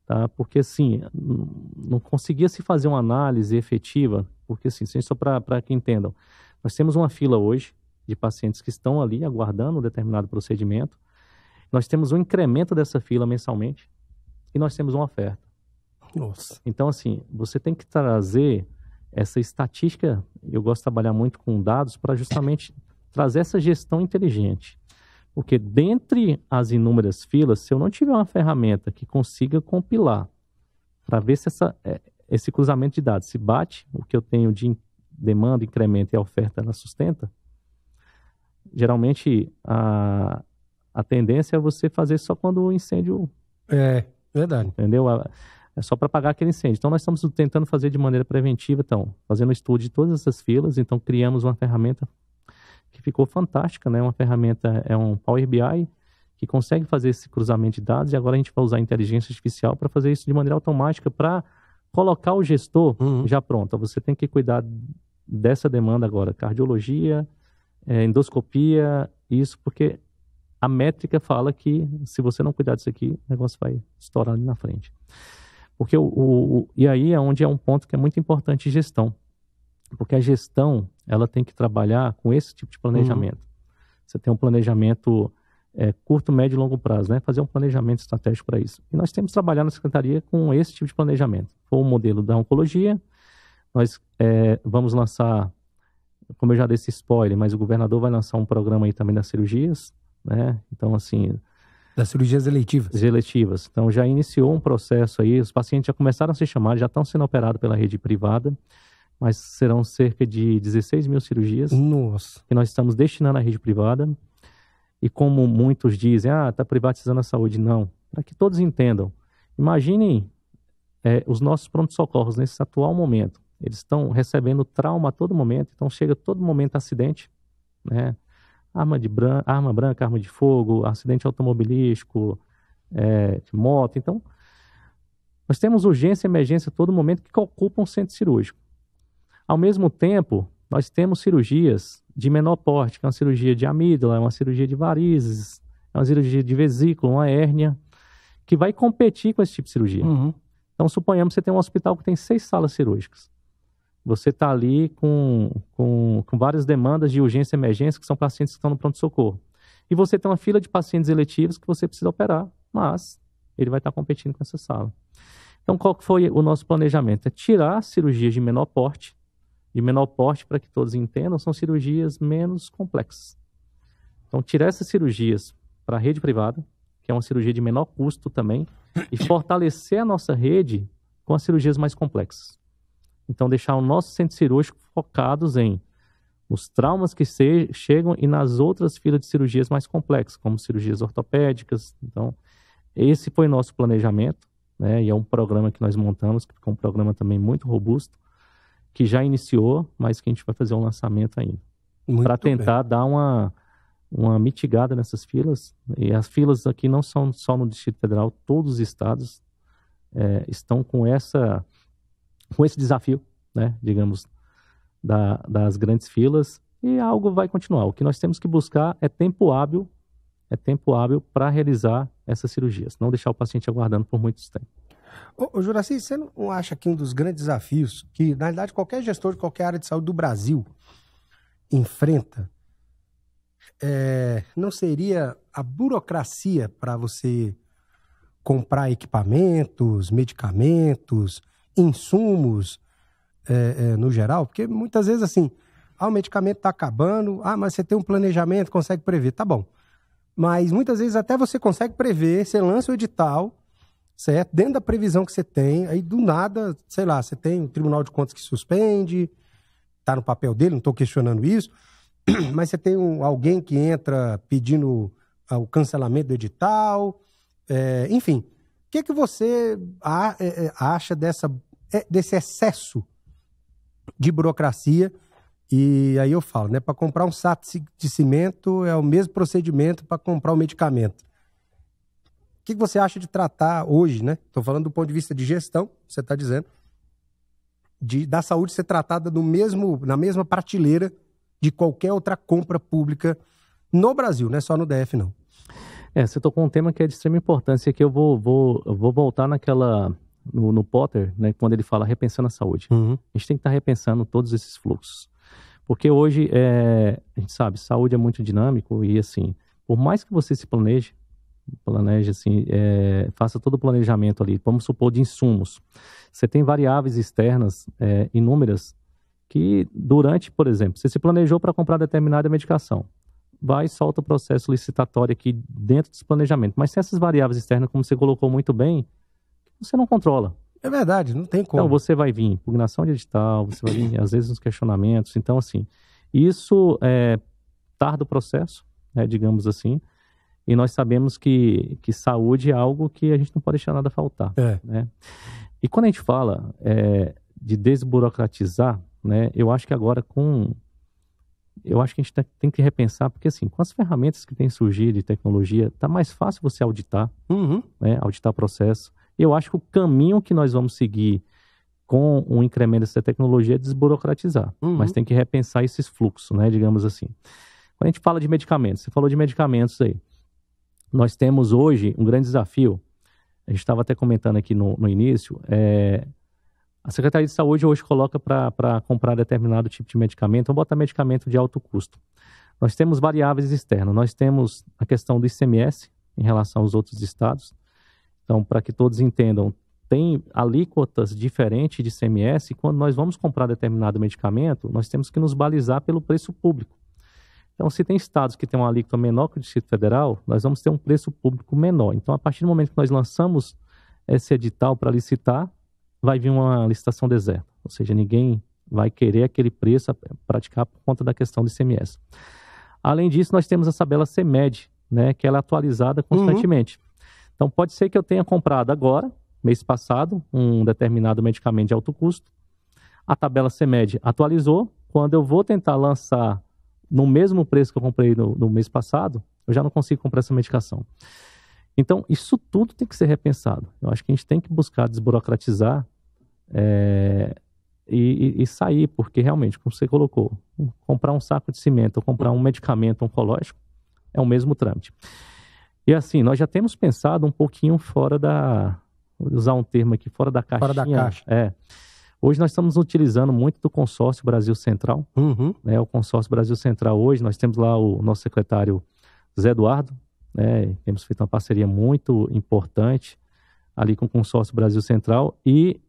tá? Porque assim, não conseguia se fazer uma análise efetiva, porque assim, só para que entendam, nós temos uma fila hoje de pacientes que estão ali aguardando um determinado procedimento. Nós temos um incremento dessa fila mensalmente e nós temos uma oferta. Nossa. Então, assim, você tem que trazer essa estatística, eu gosto de trabalhar muito com dados para justamente trazer essa gestão inteligente. Porque dentre as inúmeras filas, se eu não tiver uma ferramenta que consiga compilar para ver se esse cruzamento de dados se bate, o que eu tenho de demanda, incremento e a oferta ela sustenta, geralmente a tendência é você fazer só quando o incêndio... Verdade. Entendeu? É só para apagar aquele incêndio. Então, nós estamos tentando fazer de maneira preventiva, então, fazendo um estudo de todas essas filas, então criamos uma ferramenta que ficou fantástica, né? Uma ferramenta, é um Power BI, que consegue fazer esse cruzamento de dados, e agora a gente vai usar a inteligência artificial para fazer isso de maneira automática, para colocar o gestor já pronto. Você tem que cuidar dessa demanda agora, cardiologia, endoscopia, isso, porque a métrica fala que se você não cuidar disso aqui, o negócio vai estourar ali na frente. Porque e aí é onde é um ponto que é muito importante, gestão. Porque a gestão, ela tem que trabalhar com esse tipo de planejamento. Você tem um planejamento curto, médio e longo prazo, né? Fazer um planejamento estratégico para isso. E nós temos que trabalhar na Secretaria com esse tipo de planejamento. Foi o modelo da oncologia, nós vamos lançar, como eu já dei esse spoiler, mas o governador vai lançar um programa aí também das cirurgias, né? Então, assim... Das cirurgias eletivas. Eletivas. Então, já iniciou um processo aí, os pacientes já começaram a ser chamados, já estão sendo operados pela rede privada, mas serão cerca de 16 mil cirurgias. Nossa. Que nós estamos destinando à rede privada. E como muitos dizem, está privatizando a saúde. Não. Para que todos entendam. Imaginem os nossos pronto-socorros nesse atual momento. Eles estão recebendo trauma a todo momento, então chega todo momento acidente, né? Arma branca, arma de fogo, acidente automobilístico, de moto. Então, nós temos urgência e emergência a todo momento que ocupam o centro cirúrgico. Ao mesmo tempo, nós temos cirurgias de menor porte, que é uma cirurgia de amígdala, é uma cirurgia de varizes, é uma cirurgia de vesícula, uma hérnia, que vai competir com esse tipo de cirurgia. Então, suponhamos que você tem um hospital que tem 6 salas cirúrgicas. você está ali com várias demandas de urgência e emergência, que são pacientes que estão no pronto-socorro. E você tem uma fila de pacientes eletivos que você precisa operar, mas ele vai estar competindo com essa sala. Então, qual que foi o nosso planejamento? É tirar cirurgias de menor porte. De menor porte, para que todos entendam, são cirurgias menos complexas. Então, tirar essas cirurgias para a rede privada, que é uma cirurgia de menor custo também, e fortalecer a nossa rede com as cirurgias mais complexas. Então, deixar o nosso centro cirúrgico focados nos traumas que chegam e nas outras filas de cirurgias mais complexas, como cirurgias ortopédicas. Então, esse foi o nosso planejamento, né? E é um programa que nós montamos, que é um programa também muito robusto, que já iniciou, mas que a gente vai fazer um lançamento ainda. Para tentar dar uma mitigada nessas filas. E as filas aqui não são só no Distrito Federal, todos os estados estão com esse desafio, né, digamos, das grandes filas, e algo vai continuar. O que nós temos que buscar é tempo hábil para realizar essas cirurgias, não deixar o paciente aguardando por muito tempo. Ô Juracy, você não acha que um dos grandes desafios que, na realidade, qualquer gestor de qualquer área de saúde do Brasil enfrenta não seria a burocracia para você comprar equipamentos, medicamentos, insumos, no geral? Porque muitas vezes, assim, o medicamento está acabando, mas você tem um planejamento, consegue prever, tá bom. Mas muitas vezes até você consegue prever, você lança o edital, certo? Dentro da previsão que você tem, aí do nada, sei lá, você tem o Tribunal de Contas que suspende, tá no papel dele, não estou questionando isso, mas você tem alguém que entra pedindo o cancelamento do edital, enfim. O que você acha desse excesso de burocracia? E aí eu falo, né? Para comprar um saco de cimento é o mesmo procedimento para comprar um medicamento. O que você acha de tratar hoje, né? Estou falando do ponto de vista de gestão, você está dizendo, da saúde ser tratada na mesma prateleira de qualquer outra compra pública no Brasil, não é só no DF, não. Você tocou um tema que é de extrema importância, que eu vou voltar no Potter, né, quando ele fala repensando a saúde. Uhum. A gente tem que estar repensando todos esses fluxos. Porque hoje, a gente sabe, saúde é muito dinâmico e, assim, por mais que você se planeje assim, faça todo o planejamento ali, vamos supor, de insumos. Você tem variáveis externas inúmeras que durante, por exemplo, você se planejou para comprar determinada medicação, vai e solta o processo licitatório aqui dentro desse planejamento. Mas se essas variáveis externas, como você colocou muito bem, você não controla. É verdade, não tem como. Então, você vai vir impugnação de edital, você vai vir, às vezes, nos questionamentos. Então, assim, isso tarda o processo, digamos assim, e nós sabemos que saúde é algo que a gente não pode deixar nada faltar. Né? E quando a gente fala de desburocratizar, né, eu acho que agora eu acho que a gente tem que repensar, porque assim, com as ferramentas que têm surgido de tecnologia, tá mais fácil você auditar, né, auditar processo. Eu acho que o caminho que nós vamos seguir com o incremento dessa tecnologia é desburocratizar, mas tem que repensar esses fluxos, né, digamos assim. Quando a gente fala de medicamentos, você falou de medicamentos aí, nós temos hoje um grande desafio, a gente estava até comentando aqui no início, a Secretaria de Saúde hoje coloca para comprar determinado tipo de medicamento, vamos botar medicamento de alto custo. Nós temos variáveis externas, nós temos a questão do ICMS em relação aos outros estados. Então, para que todos entendam, tem alíquotas diferentes de ICMS, e quando nós vamos comprar determinado medicamento, nós temos que nos balizar pelo preço público. Então, se tem estados que têm uma alíquota menor que o Distrito Federal, nós vamos ter um preço público menor. Então, a partir do momento que nós lançamos esse edital para licitar, vai vir uma licitação deserta. Ou seja, ninguém vai querer aquele preço a praticar por conta da questão do ICMS. Além disso, nós temos a tabela CMED, né, que ela é atualizada constantemente. Então, pode ser que eu tenha comprado agora, mês passado, um determinado medicamento de alto custo. A tabela CMED atualizou. Quando eu vou tentar lançar no mesmo preço que eu comprei no mês passado, eu já não consigo comprar essa medicação. Então, isso tudo tem que ser repensado. Eu acho que a gente tem que buscar desburocratizar e sair, porque realmente, como você colocou, comprar um saco de cimento ou comprar um medicamento oncológico é o mesmo trâmite. E assim, nós já temos pensado um pouquinho fora vou usar um termo aqui, fora da caixinha. Fora da caixa. Hoje nós estamos utilizando muito do consórcio Brasil Central. Né? O consórcio Brasil Central hoje, nós temos lá o nosso secretário Zé Eduardo, né? Temos feito uma parceria muito importante ali com o consórcio Brasil Central e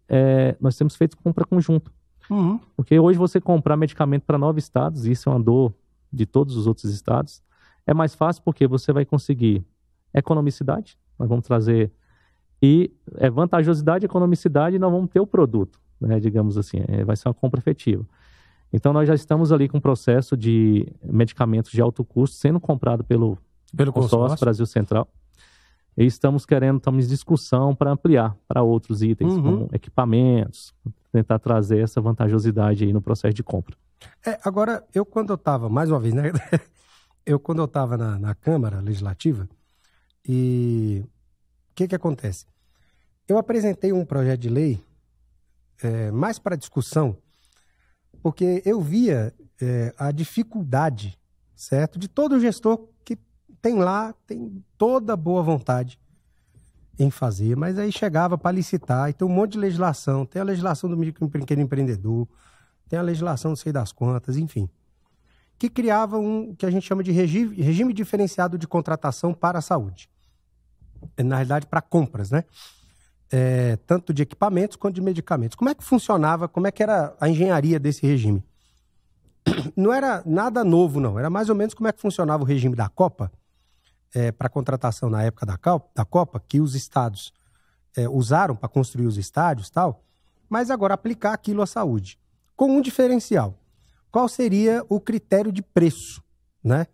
nós temos feito compra conjunto. Porque hoje você comprar medicamento para 9 estados, isso é uma dor de todos os outros estados, é mais fácil porque você vai conseguir economicidade, nós vamos trazer, e vantajosidade, economicidade, e nós vamos ter o produto, né, digamos assim, vai ser uma compra efetiva. Então nós já estamos ali com o processo de medicamentos de alto custo sendo comprado pelo consórcio Brasil Central. E estamos em discussão para ampliar para outros itens, como equipamentos, tentar trazer essa vantajosidade aí no processo de compra. Agora, quando eu estava, mais uma vez, né? Quando eu estava na Câmara Legislativa, e o que acontece? Eu apresentei um projeto de lei mais para discussão, porque eu via a dificuldade, certo, de todo gestor que tem toda boa vontade em fazer, mas aí chegava para licitar e tem um monte de legislação, tem a legislação do pequeno empreendedor, tem a legislação não sei das quantas, enfim, que criava um que a gente chama de regime diferenciado de contratação para a saúde. Na realidade, para compras, né? Tanto de equipamentos quanto de medicamentos. Como é que funcionava, como é que era a engenharia desse regime? Não era nada novo, não. Era mais ou menos como é que funcionava o regime da Copa, para contratação na época da Copa, que os estados usaram para construir os estádios e tal, mas agora aplicar aquilo à saúde. Com um diferencial. Qual seria o critério de preço, né?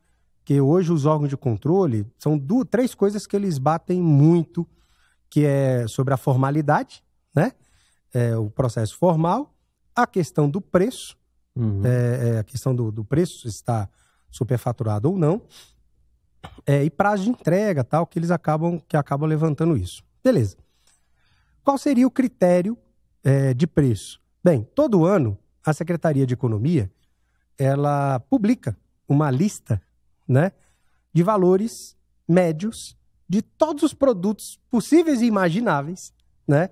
Que hoje os órgãos de controle são 3 coisas que eles batem muito, que é sobre a formalidade, né? O processo formal, a questão do preço, a questão do preço, se está superfaturado ou não, e prazo de entrega, tal, que eles acabam levantando isso. Beleza. Qual seria o critério de preço? Bem, todo ano a Secretaria de Economia ela publica uma lista, né, de valores médios de todos os produtos possíveis e imagináveis, né,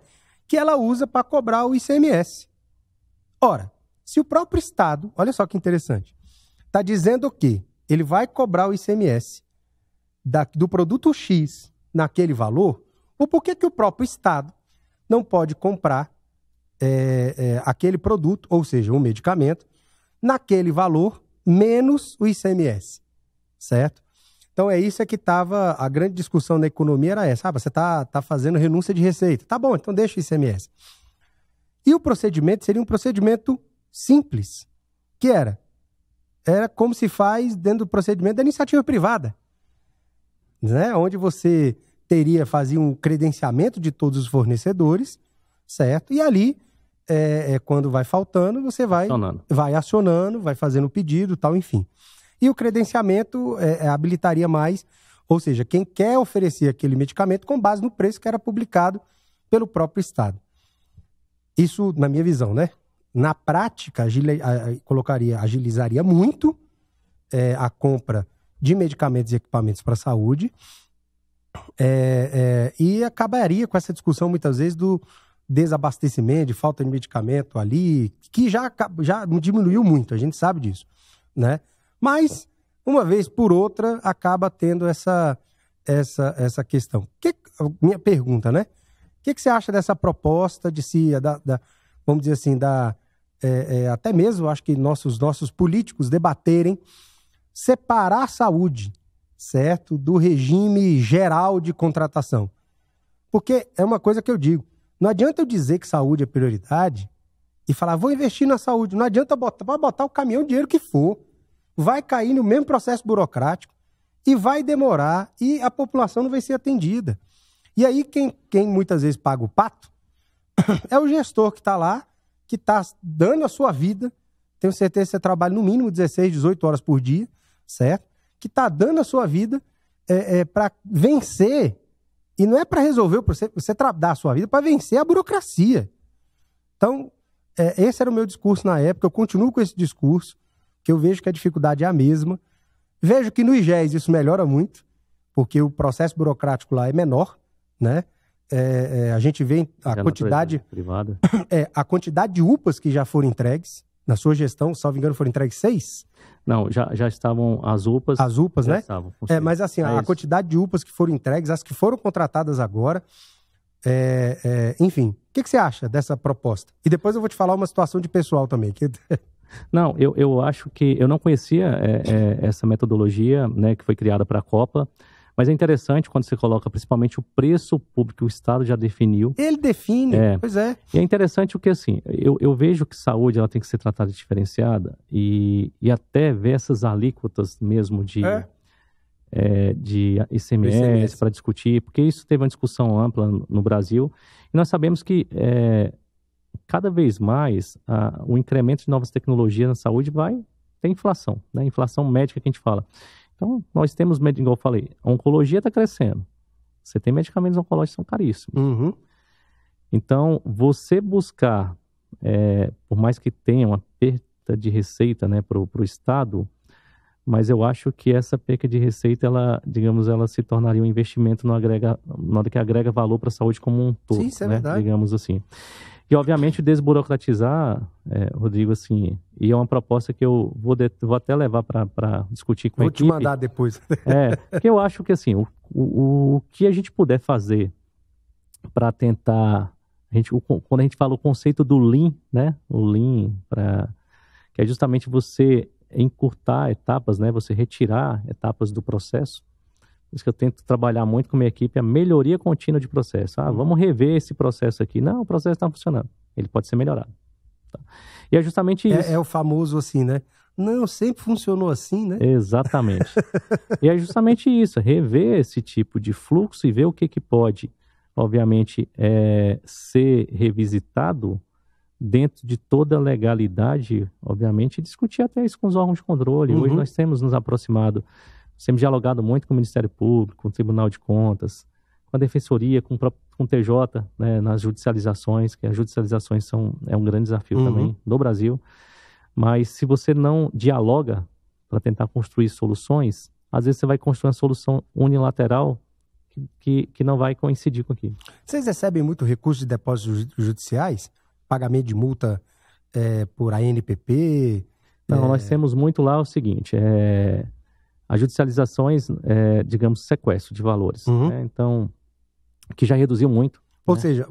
que ela usa para cobrar o ICMS. Ora, se o próprio Estado, olha só que interessante, está dizendo que ele vai cobrar o ICMS do produto X naquele valor, ou por que o próprio Estado não pode comprar aquele produto, ou seja, um medicamento, naquele valor menos o ICMS, certo? Então isso que estava, a grande discussão na economia era essa, você está fazendo renúncia de receita, tá bom, então deixa o ICMS. E o procedimento seria um procedimento simples, que era como se faz dentro do procedimento da iniciativa privada, né? Onde você fazia um credenciamento de todos os fornecedores, certo? E ali, quando vai faltando, você vai acionando, vai fazendo o pedido, tal, enfim. E o credenciamento habilitaria mais, ou seja, quem quer oferecer aquele medicamento com base no preço que era publicado pelo próprio Estado. Isso, na minha visão, né? Na prática, agilizaria muito a compra de medicamentos e equipamentos para a saúde e acabaria com essa discussão, muitas vezes, do desabastecimento, de falta de medicamento ali, que já diminuiu muito, a gente sabe disso, né? Mas, uma vez por outra, acaba tendo essa questão. Minha pergunta, né? O que você acha dessa proposta de vamos dizer assim, até mesmo, acho que nossos políticos debaterem separar a saúde, certo, do regime geral de contratação? Porque é uma coisa que eu digo, não adianta eu dizer que saúde é prioridade e falar, vou investir na saúde. Não adianta botar o caminhão de dinheiro que for. Vai cair no mesmo processo burocrático e vai demorar e a população não vai ser atendida. E aí quem muitas vezes paga o pato é o gestor que está lá, que está dando a sua vida. Tenho certeza que você trabalha no mínimo 16, 18 horas por dia, certo? Que está dando a sua vida para vencer. E não é para resolver o processo, você dar a sua vida para vencer a burocracia. Então, esse era o meu discurso na época, eu continuo com esse discurso, que eu vejo que a dificuldade é a mesma. Vejo que no IGES isso melhora muito, porque o processo burocrático lá é menor, né? a gente vê a quantidade, privada. A quantidade de UPAs que já foram entregues. Na sua gestão, salvo engano, foram entregues 6? Não, já estavam as UPAs. As UPAs, né? Estavam, mas assim, a quantidade de UPAs que foram entregues, as que foram contratadas agora, enfim, o que você acha dessa proposta? E depois eu vou te falar uma situação de pessoal também. Não, eu acho que eu não conhecia essa metodologia, né, que foi criada para a Copa, mas é interessante quando você coloca principalmente o preço público que o Estado já definiu. Ele define, pois é. E é interessante o que, assim, eu vejo que saúde ela tem que ser tratada diferenciada e até ver essas alíquotas mesmo de ICMS para discutir, porque isso teve uma discussão ampla no Brasil. E nós sabemos que cada vez mais o incremento de novas tecnologias na saúde vai ter inflação, né? Inflação médica que a gente fala. Então, nós temos, igual eu falei, a oncologia está crescendo. Você tem medicamentos oncológicos que são caríssimos. Uhum. Então, você buscar, por mais que tenha uma perda de receita, né, para o Estado, mas eu acho que essa perda de receita, ela se tornaria um investimento na hora que agrega valor para a saúde como um todo. Sim, isso é né? verdade. Digamos assim. E, obviamente, desburocratizar, Rodrigo, assim, e é uma proposta que eu vou até levar para discutir com a equipe. Vou te mandar depois. Porque eu acho que, assim, o que a gente puder fazer para tentar... quando a gente fala o conceito do Lean, né? O Lean, que é justamente você encurtar etapas, né? Você retirar etapas do processo. Por isso que eu tento trabalhar muito com a minha equipe, a melhoria contínua de processo. Vamos rever esse processo aqui. Não, o processo está funcionando. Ele pode ser melhorado. Tá? E é justamente isso. É o famoso assim, né? Não, sempre funcionou assim, né? Exatamente. E é justamente isso, rever esse tipo de fluxo e ver o que pode, obviamente, ser revisitado dentro de toda a legalidade, obviamente, e discutir até isso com os órgãos de controle. Hoje nós temos nos aproximado, temos dialogado muito com o Ministério Público, com o Tribunal de Contas, com a Defensoria, com o TJ, né, nas judicializações, que as judicializações é um grande desafio também no Brasil. Mas se você não dialoga para tentar construir soluções, às vezes você vai construir uma solução unilateral que não vai coincidir com aquilo. Vocês recebem muito recurso de depósitos judiciais? Pagamento de multa por ANPP? Não, nós temos muito lá o seguinte, as judicializações, digamos, sequestro de valores. Né? Então, que já reduziu muito. Ou né? seja,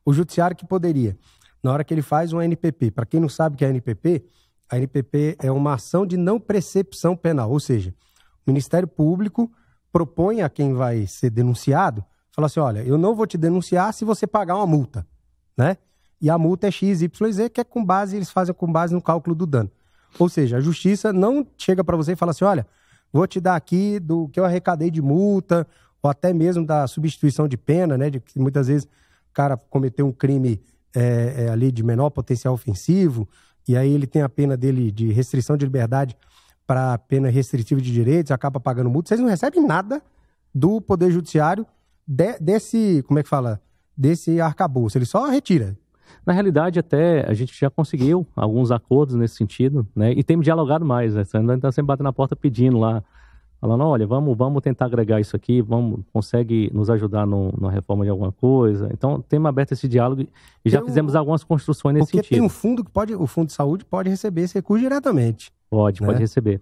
o judiciário que poderia, na hora que ele faz um ANPP, para quem não sabe o que é a ANPP é uma ação de não precepção penal, ou seja, o Ministério Público propõe a quem vai ser denunciado, fala assim, olha, eu não vou te denunciar se você pagar uma multa, né? E a multa é XYZ, que é eles fazem com base no cálculo do dano. Ou seja, a justiça não chega para você e fala assim, olha, vou te dar aqui do que eu arrecadei de multa, ou até mesmo da substituição de pena, né? De que muitas vezes o cara cometeu um crime ali de menor potencial ofensivo, e aí ele tem a pena dele de restrição de liberdade para pena restritiva de direitos, acaba pagando multa. Vocês não recebem nada do Poder Judiciário desse, como é que fala? Desse arcabouço, ele só retira. Na realidade, até a gente já conseguiu alguns acordos nesse sentido, né? E temos dialogado mais, né? Você ainda está sempre batendo na porta pedindo lá, falando, olha, vamos tentar agregar isso aqui, consegue nos ajudar na reforma de alguma coisa. Então, temos aberto esse diálogo e já fizemos algumas construções nesse sentido. Porque tem um fundo o Fundo de Saúde pode receber esse recurso diretamente. Pode receber.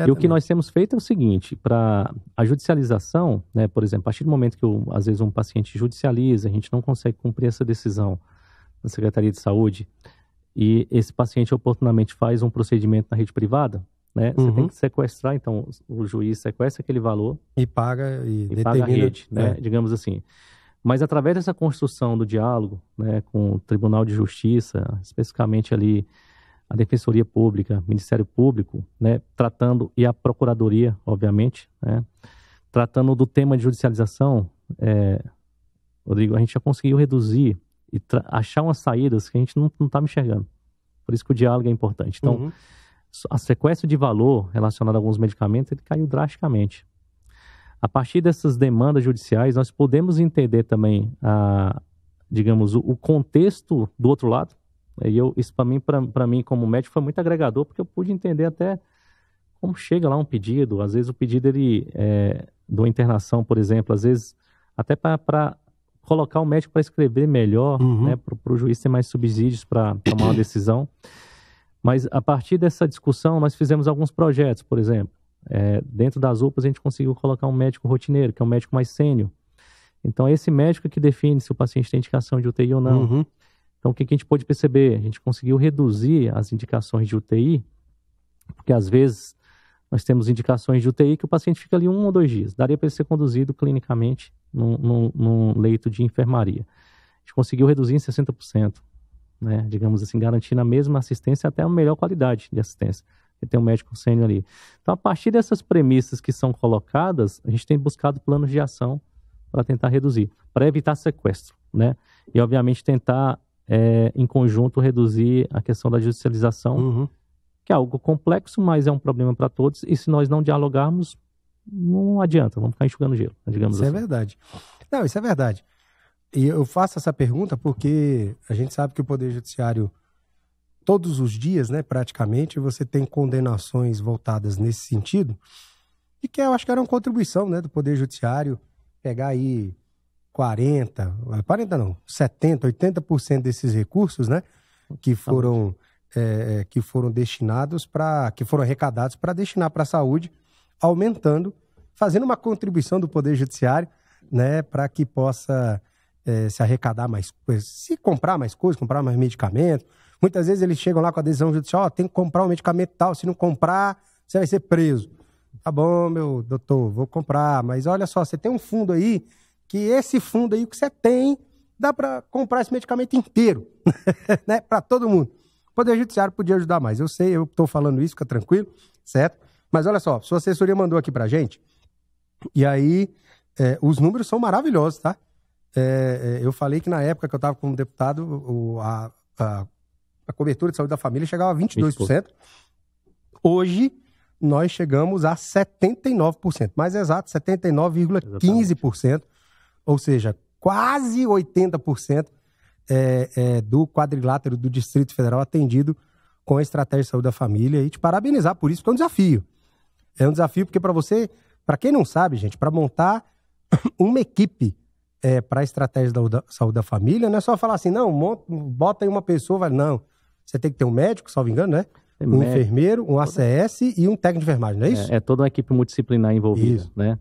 E o que nós temos feito é o seguinte, para a judicialização, né, por exemplo, a partir do momento que às vezes um paciente judicializa, a gente não consegue cumprir essa decisão na Secretaria de Saúde, e esse paciente oportunamente faz um procedimento na rede privada, né? Você tem que sequestrar, então o juiz sequestra aquele valor e paga a rede, né? Digamos assim. Mas através dessa construção do diálogo, né, com o Tribunal de Justiça, especificamente ali a Defensoria Pública, Ministério Público, né, tratando, e a Procuradoria, obviamente, né, tratando do tema de judicialização, Rodrigo, a gente já conseguiu reduzir e achar umas saídas que a gente não está enxergando. Por isso que o diálogo é importante. Então, a sequestro de valor relacionado a alguns medicamentos, ele caiu drasticamente. A partir dessas demandas judiciais, nós podemos entender também, digamos, o contexto do outro lado. E isso, para mim, como médico, foi muito agregador, porque eu pude entender até como chega lá um pedido. Às vezes, o pedido de uma internação, por exemplo, às vezes, até para colocar o médico para escrever melhor, né, para o juiz ter mais subsídios para tomar uma decisão. Mas a partir dessa discussão, nós fizemos alguns projetos, por exemplo. Dentro das UPAs, a gente conseguiu colocar um médico rotineiro, que é um médico mais sênior. Então, é esse médico que define se o paciente tem indicação de UTI ou não. Então, o que a gente pôde perceber? A gente conseguiu reduzir as indicações de UTI, porque às vezes nós temos indicações de UTI que o paciente fica ali 1 ou 2 dias. Daria para ele ser conduzido clinicamente num leito de enfermaria. A gente conseguiu reduzir em 60%, né? Digamos assim, garantindo a mesma assistência, até a melhor qualidade de assistência. Tem um médico sênior ali. Então, a partir dessas premissas que são colocadas, a gente tem buscado planos de ação para tentar reduzir, para evitar sequestro, né? E, obviamente, tentar, em conjunto, reduzir a questão da judicialização, que é algo complexo, mas é um problema para todos. E se nós não dialogarmos, não adianta, vamos ficar enxugando gelo, digamos assim. Isso é verdade. Não, isso é verdade. E eu faço essa pergunta porque a gente sabe que o Poder Judiciário, todos os dias, né, praticamente, você tem condenações voltadas nesse sentido, e que eu acho que era uma contribuição, né, do Poder Judiciário pegar aí 70%, 80% desses recursos, né, que foram destinados que foram arrecadados para destinar para a saúde, aumentando, fazendo uma contribuição do Poder Judiciário, né, para que possa se arrecadar mais coisas, se comprar mais coisas, comprar mais medicamentos. Muitas vezes eles chegam lá com a decisão judicial, tem que comprar um medicamento tal, se não comprar, você vai ser preso. Tá bom, meu doutor, vou comprar, mas olha só, você tem um fundo aí, que esse fundo aí que você tem, dá para comprar esse medicamento inteiro, né, para todo mundo. O Poder Judiciário podia ajudar mais. Eu sei, eu estou falando isso, fica tranquilo, certo? Mas olha só, sua assessoria mandou aqui pra gente, e aí os números são maravilhosos, tá? Eu falei que na época que eu estava como deputado, a cobertura de saúde da família chegava a 22%. Hoje, nós chegamos a 79%. Mais exato, 79,15%. Ou seja, quase 80% do quadrilátero do Distrito Federal atendido com a estratégia de saúde da família. E te parabenizar por isso, porque é um desafio. É um desafio porque para quem não sabe, gente, para montar uma equipe para a estratégia da saúde da família, não é só falar assim, não, bota aí uma pessoa, vai, não. Você tem que ter um médico, salvo engano, né? Um enfermeiro, um ACS e um técnico de enfermagem, não é isso? É toda uma equipe multidisciplinar envolvida, isso, né?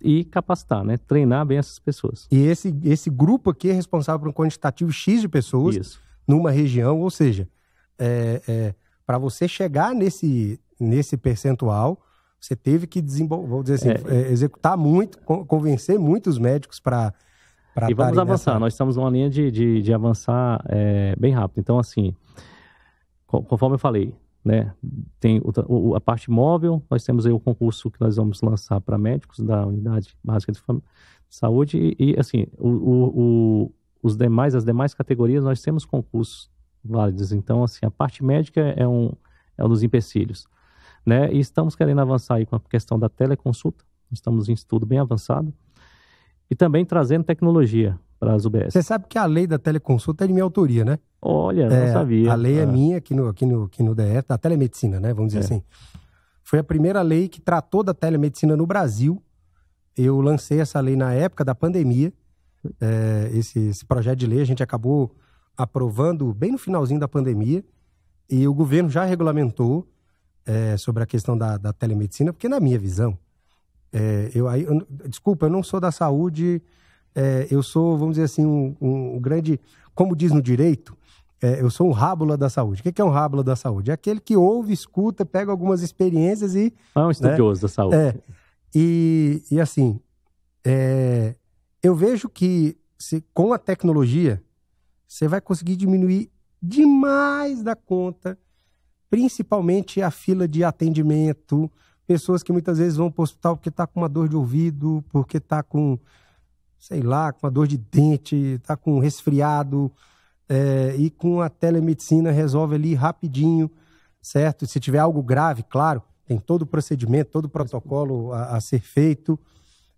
E capacitar, né? Treinar bem essas pessoas. E esse grupo aqui é responsável por um quantitativo X de pessoas numa região, ou seja, para você chegar nesse percentual, você teve que vou dizer assim, executar muito, convencer muitos médicos para e vamos avançar. Nós estamos numa linha de avançar bem rápido. Então, assim, conforme eu falei, né, tem a parte móvel, nós temos aí o concurso que nós vamos lançar para médicos da Unidade Básica de Saúde e assim, as demais categorias, nós temos concursos válidos. Então, assim, a parte médica é um dos empecilhos, né? E estamos querendo avançar aí com a questão da teleconsulta. Estamos em estudo bem avançado. E também trazendo tecnologia para as UBS. Você sabe que a lei da teleconsulta é de minha autoria, né? Olha, não sabia. A lei é minha aqui no DF, da telemedicina, né? Vamos dizer assim. Foi a primeira lei que tratou da telemedicina no Brasil. Eu lancei essa lei na época da pandemia. Esse projeto de lei a gente acabou aprovando bem no finalzinho da pandemia. E o governo já regulamentou sobre a questão da telemedicina, porque na minha visão, desculpa, eu não sou da saúde, eu sou, vamos dizer assim, um grande, como diz no direito, eu sou um rábula da saúde. O que é um rábula da saúde? É aquele que ouve, escuta, pega algumas experiências e... É um estudioso da saúde. E assim, eu vejo que com a tecnologia, você vai conseguir diminuir demais da conta, principalmente a fila de atendimento, pessoas que muitas vezes vão para o hospital porque está com uma dor de ouvido, porque está com, sei lá, com uma dor de dente, está com um resfriado, e com a telemedicina resolve ali rapidinho, certo? Se tiver algo grave, claro, tem todo o procedimento, todo o protocolo a ser feito,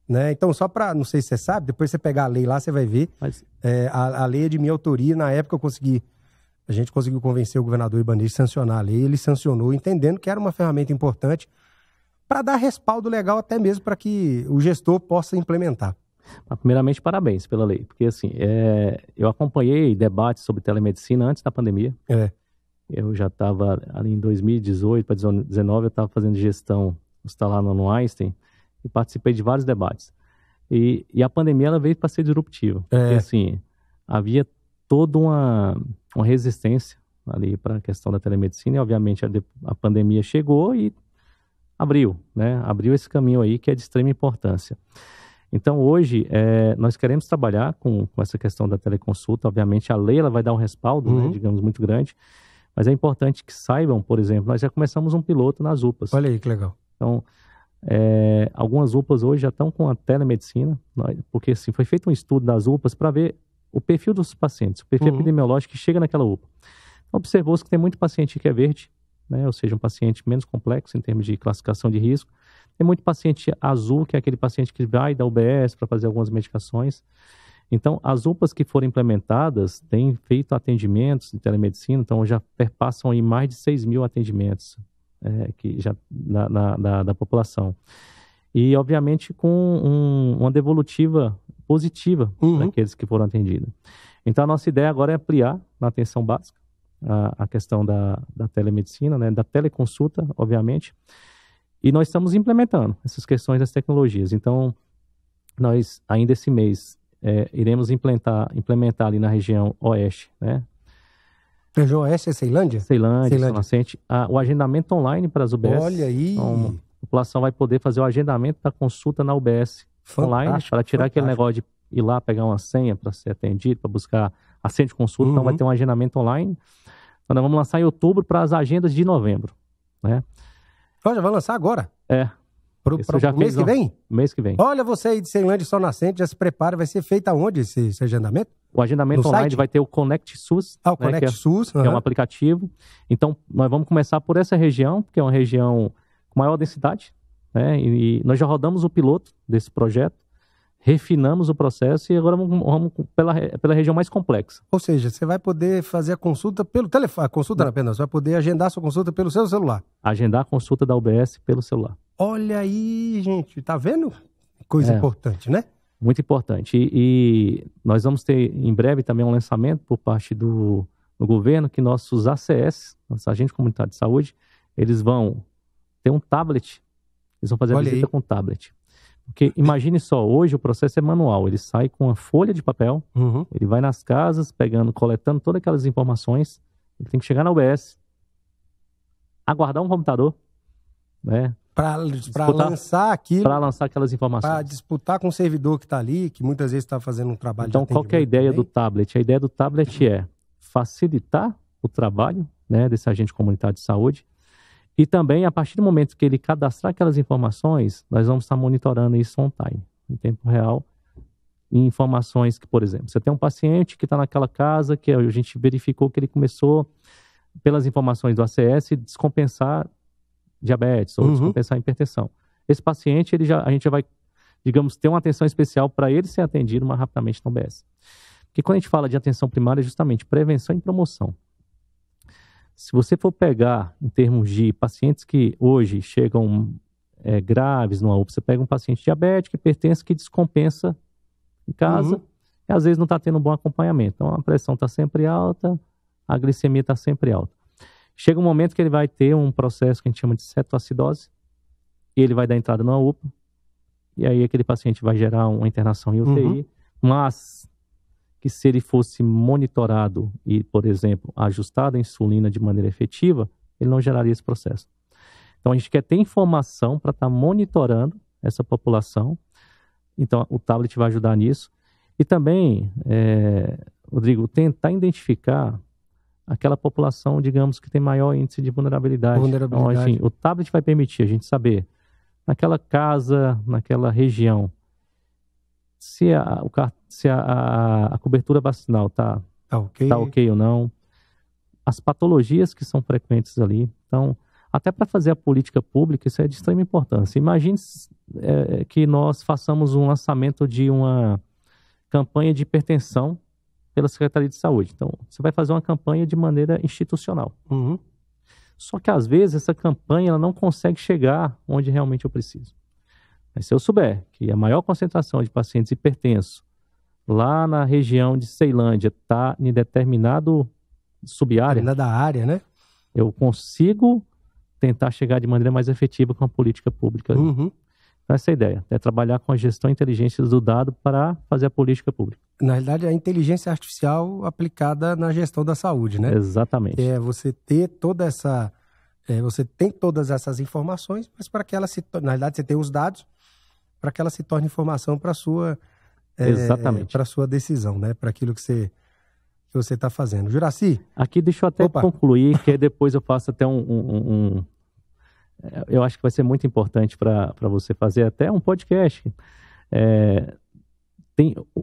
né? Então, só para, não sei se você sabe, depois você pegar a lei lá, você vai ver, a lei é de minha autoria, na época a gente conseguiu convencer o governador Ibanez a sancionar a lei, ele sancionou, entendendo que era uma ferramenta importante para dar respaldo legal até mesmo para que o gestor possa implementar. Primeiramente, parabéns pela lei, porque assim, eu acompanhei debates sobre telemedicina antes da pandemia. Eu já estava ali em 2018 para 2019, eu estava fazendo gestão hospitalar no Einstein e participei de vários debates. E a pandemia ela veio para ser disruptiva, porque assim, havia toda uma resistência ali para a questão da telemedicina e obviamente a pandemia chegou e abriu esse caminho aí que é de extrema importância. Então, hoje, nós queremos trabalhar com essa questão da teleconsulta. Obviamente, a lei ela vai dar um respaldo, né, digamos, muito grande. Mas é importante que saibam, por exemplo, nós já começamos um piloto nas UPAs. Olha aí, que legal. Então, algumas UPAs hoje já estão com a telemedicina, porque assim, foi feito um estudo das UPAs para ver o perfil dos pacientes, o perfil epidemiológico que chega naquela UPA. Então, observou-se que tem muito paciente que é verde, né, ou seja, um paciente menos complexo em termos de classificação de risco. Tem muito paciente azul, que é aquele paciente que vai da UBS para fazer algumas medicações. Então, as UPAs que foram implementadas têm feito atendimentos de telemedicina, então já perpassam aí mais de 6 mil atendimentos que já, da população. E, obviamente, com uma devolutiva positiva para aqueles que foram atendidos. Então, a nossa ideia agora é ampliar na atenção básica a questão da telemedicina, né, da teleconsulta, obviamente. E nós estamos implementando essas questões das tecnologias. Então, nós, ainda esse mês, iremos implementar ali na região oeste, né? Região oeste é Ceilândia? Ceilândia. São Nascente. O agendamento online para as UBS. Olha aí! Então, a população vai poder fazer o agendamento da consulta na UBS online, para tirar aquele negócio de ir lá pegar uma senha para ser atendido, para buscar a senha de consulta. Então, vai ter um agendamento online. Então, nós vamos lançar em outubro para as agendas de novembro, né? Já vai lançar agora? Para o mês que vem? Mês que vem. Olha, você aí de Ceilândia e Sol Nascente, já se prepara. Vai ser feito aonde esse agendamento? O agendamento no online site? vai ter o Conect SUS. O Conect SUS. Que é um aplicativo. Então, nós vamos começar por essa região, que é uma região com maior densidade, né? E nós já rodamos o piloto desse projeto, refinamos o processo e agora vamos pela região mais complexa. Ou seja, você vai poder fazer a consulta pelo telefone, não apenas, você vai poder agendar a sua consulta pelo seu celular. Agendar a consulta da UBS pelo celular. Olha aí, gente, tá vendo? Coisa importante, né? Muito importante. E nós vamos ter em breve também um lançamento por parte do governo que nossos ACS, nossos agentes comunitários de saúde, eles vão ter um tablet, eles vão fazer a visita com tablet. Porque imagine só, hoje o processo é manual, ele sai com uma folha de papel, ele vai nas casas, coletando todas aquelas informações, ele tem que chegar na UBS, aguardar um computador, né? Para lançar aquilo. Para lançar aquelas informações. Para disputar com o servidor que está ali, que muitas vezes está fazendo um trabalho de atendimento. Então, qual que é a ideia do tablet? A ideia do tablet é facilitar o trabalho, né, desse agente comunitário de saúde. E também, a partir do momento que ele cadastrar aquelas informações, nós vamos estar monitorando isso on time, em tempo real, em informações que, por exemplo, você tem um paciente que está naquela casa que a gente verificou que ele começou, pelas informações do ACS, descompensar diabetes ou descompensar hipertensão. Esse paciente, a gente já vai, digamos, ter uma atenção especial para ele ser atendido mais rapidamente na UBS. Porque quando a gente fala de atenção primária, é justamente prevenção e promoção. Se você for pegar em termos de pacientes que hoje chegam graves numa UPA, você pega um paciente diabético, hipertenso, que descompensa em casa e às vezes não está tendo um bom acompanhamento. Então a pressão está sempre alta, a glicemia está sempre alta. Chega um momento que ele vai ter um processo que a gente chama de cetoacidose e ele vai dar entrada numa UPA e aí aquele paciente vai gerar uma internação em UTI, mas que se ele fosse monitorado e, por exemplo, ajustado a insulina de maneira efetiva, ele não geraria esse processo. Então, a gente quer ter informação para estar monitorando essa população. Então, o tablet vai ajudar nisso. E também, Rodrigo, tentar identificar aquela população, digamos, que tem maior índice de vulnerabilidade. Então, assim, o tablet vai permitir a gente saber, naquela casa, naquela região, se a cobertura vacinal está ok ou não, as patologias que são frequentes ali. Então, até para fazer a política pública, isso é de extrema importância. Imagine que nós façamos um lançamento de uma campanha de hipertensão pela Secretaria de Saúde. Então, você vai fazer uma campanha de maneira institucional. Só que, às vezes, essa campanha ela não consegue chegar onde realmente eu preciso. Mas se eu souber que a maior concentração de pacientes hipertensos lá na região de Ceilândia está em determinado subárea, da área, né? Eu consigo tentar chegar de maneira mais efetiva com a política pública. Uhum. Então, essa é a ideia, é trabalhar com a gestão inteligente do dado para fazer a política pública. Na realidade, a inteligência artificial aplicada na gestão da saúde, né? Exatamente. É você ter toda essa... você tem todas essas informações, mas para que ela se... Na realidade, você tem os dados para que ela se torne informação para a sua... Exatamente. Para a sua decisão, né? Para aquilo que você está fazendo. Juraci? Aqui deixa eu até concluir, que depois eu faço até eu acho que vai ser muito importante para você fazer até um podcast.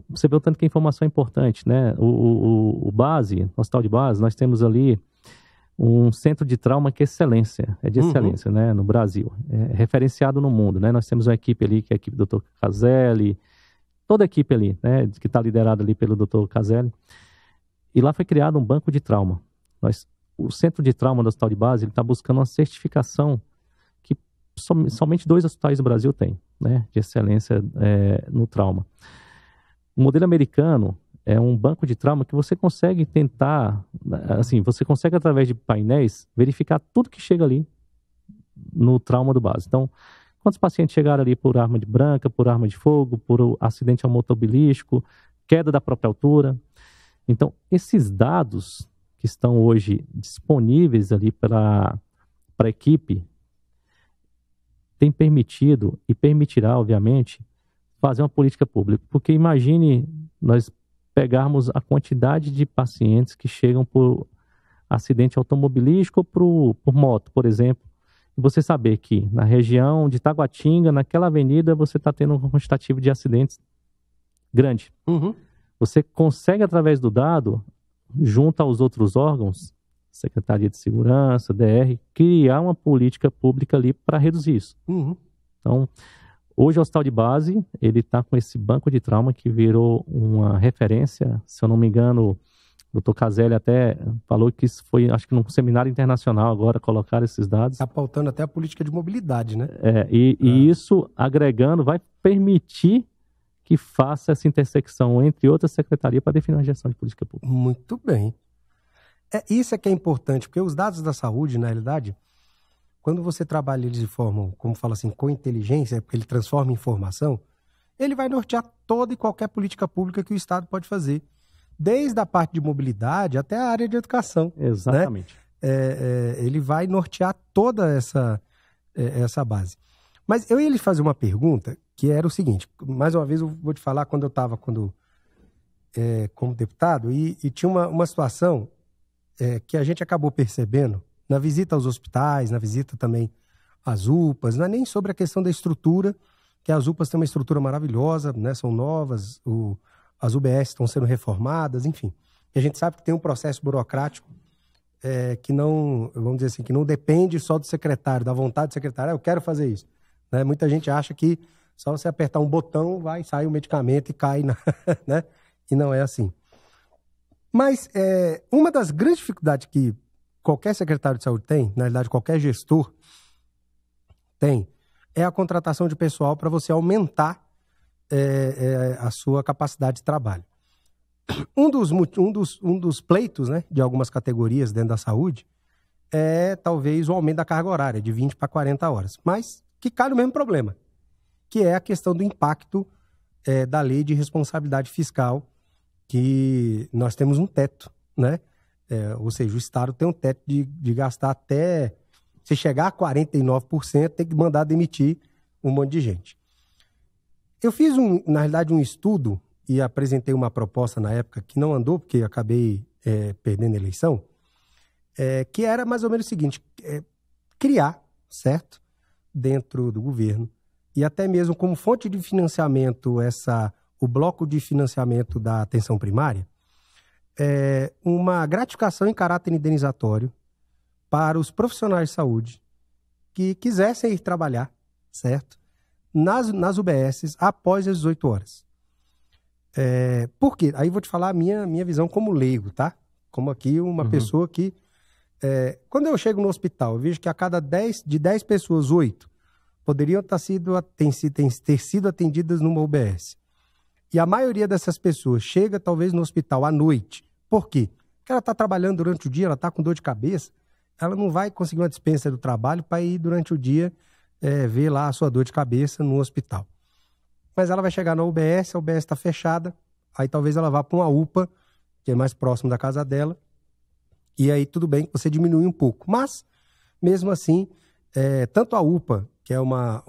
Você vê o tanto que a informação é importante, né? O base, no Hospital de Base, nós temos ali um centro de trauma que é excelência, de excelência, né? No Brasil. É referenciado no mundo, né? Nós temos uma equipe ali, que é a equipe do Dr. Caselli, toda a equipe ali, né? Que está liderada ali pelo Dr. Caselli. E lá foi criado um banco de trauma. O centro de trauma do Hospital de Base está buscando uma certificação que somente 2 hospitais do Brasil têm, né? De excelência no trauma. O modelo americano é um banco de trauma que você consegue tentar, assim, você consegue através de painéis verificar tudo que chega ali no trauma do base. Então, quantos pacientes chegaram ali por arma de branca, por arma de fogo, por acidente automobilístico, queda da própria altura. Então, esses dados que estão hoje disponíveis ali para a equipe têm permitido e permitirá, obviamente, fazer uma política pública. Porque imagine nós pegarmos a quantidade de pacientes que chegam por acidente automobilístico ou por moto, por exemplo, e você saber que na região de Taguatinga, naquela avenida, você está tendo um quantitativo de acidentes grande. Você consegue, através do dado, junto aos outros órgãos, Secretaria de Segurança, DR, criar uma política pública ali para reduzir isso. Então, hoje o Hospital de Base, ele está com esse banco de trauma que virou uma referência. Se eu não me engano, o Dr. Caselli até falou que isso foi, acho que num seminário internacional agora, colocar esses dados. Está pautando até a política de mobilidade, né? E isso, agregando, vai permitir que faça essa intersecção entre outras secretarias para definir uma gestão de política pública. Muito bem. Isso é que é importante, porque os dados da saúde, na realidade, quando você trabalha eles de forma, como fala assim, com inteligência, porque ele transforma em informação, ele vai nortear toda e qualquer política pública que o Estado pode fazer, desde a parte de mobilidade até a área de educação. Exatamente. Né? Ele vai nortear toda essa base. Mas eu ia lhe fazer uma pergunta, que era o seguinte, mais uma vez eu vou te falar quando eu estava como deputado, e tinha uma situação que a gente acabou percebendo na visita aos hospitais, na visita também às UPAs, não é nem sobre a questão da estrutura, que as UPAs têm uma estrutura maravilhosa, né, são novas, as UBS estão sendo reformadas, enfim. E a gente sabe que tem um processo burocrático que não, vamos dizer assim, que não depende só do secretário, da vontade do secretário, eu quero fazer isso. Né? Muita gente acha que só você apertar um botão, vai sair o medicamento e cai, né? E não é assim. Mas uma das grandes dificuldades que qualquer secretário de saúde tem, na realidade qualquer gestor tem, é a contratação de pessoal para você aumentar a sua capacidade de trabalho. Um dos pleitos, né, de algumas categorias dentro da saúde é talvez o aumento da carga horária, de 20 para 40 horas. Mas que cai no mesmo problema, que é a questão do impacto da lei de responsabilidade fiscal, que nós temos um teto, né? Ou seja, o Estado tem um teto de gastar até... Se chegar a 49%, tem que mandar demitir um monte de gente. Eu fiz, na realidade, um estudo e apresentei uma proposta na época que não andou, porque acabei perdendo a eleição, que era mais ou menos o seguinte, criar, certo? Dentro do governo, e até mesmo como fonte de financiamento, o bloco de financiamento da atenção primária, uma gratificação em caráter indenizatório para os profissionais de saúde que quisessem ir trabalhar, certo? Nas UBSs após as 18 horas. Por quê? Aí vou te falar a minha visão como leigo, tá? Como aqui uma pessoa que... quando eu chego no hospital, eu vejo que a cada 10 pessoas, 8 poderiam ter sido atendidas numa UBS. E a maioria dessas pessoas chega talvez no hospital à noite. Por quê? Porque ela está trabalhando durante o dia, ela está com dor de cabeça, ela não vai conseguir uma dispensa do trabalho para ir durante o dia ver lá a sua dor de cabeça no hospital. Mas ela vai chegar na UBS, a UBS está fechada, aí talvez ela vá para uma UPA, que é mais próximo da casa dela, e aí tudo bem que você diminui um pouco. Mas, mesmo assim, tanto a UPA, que é uma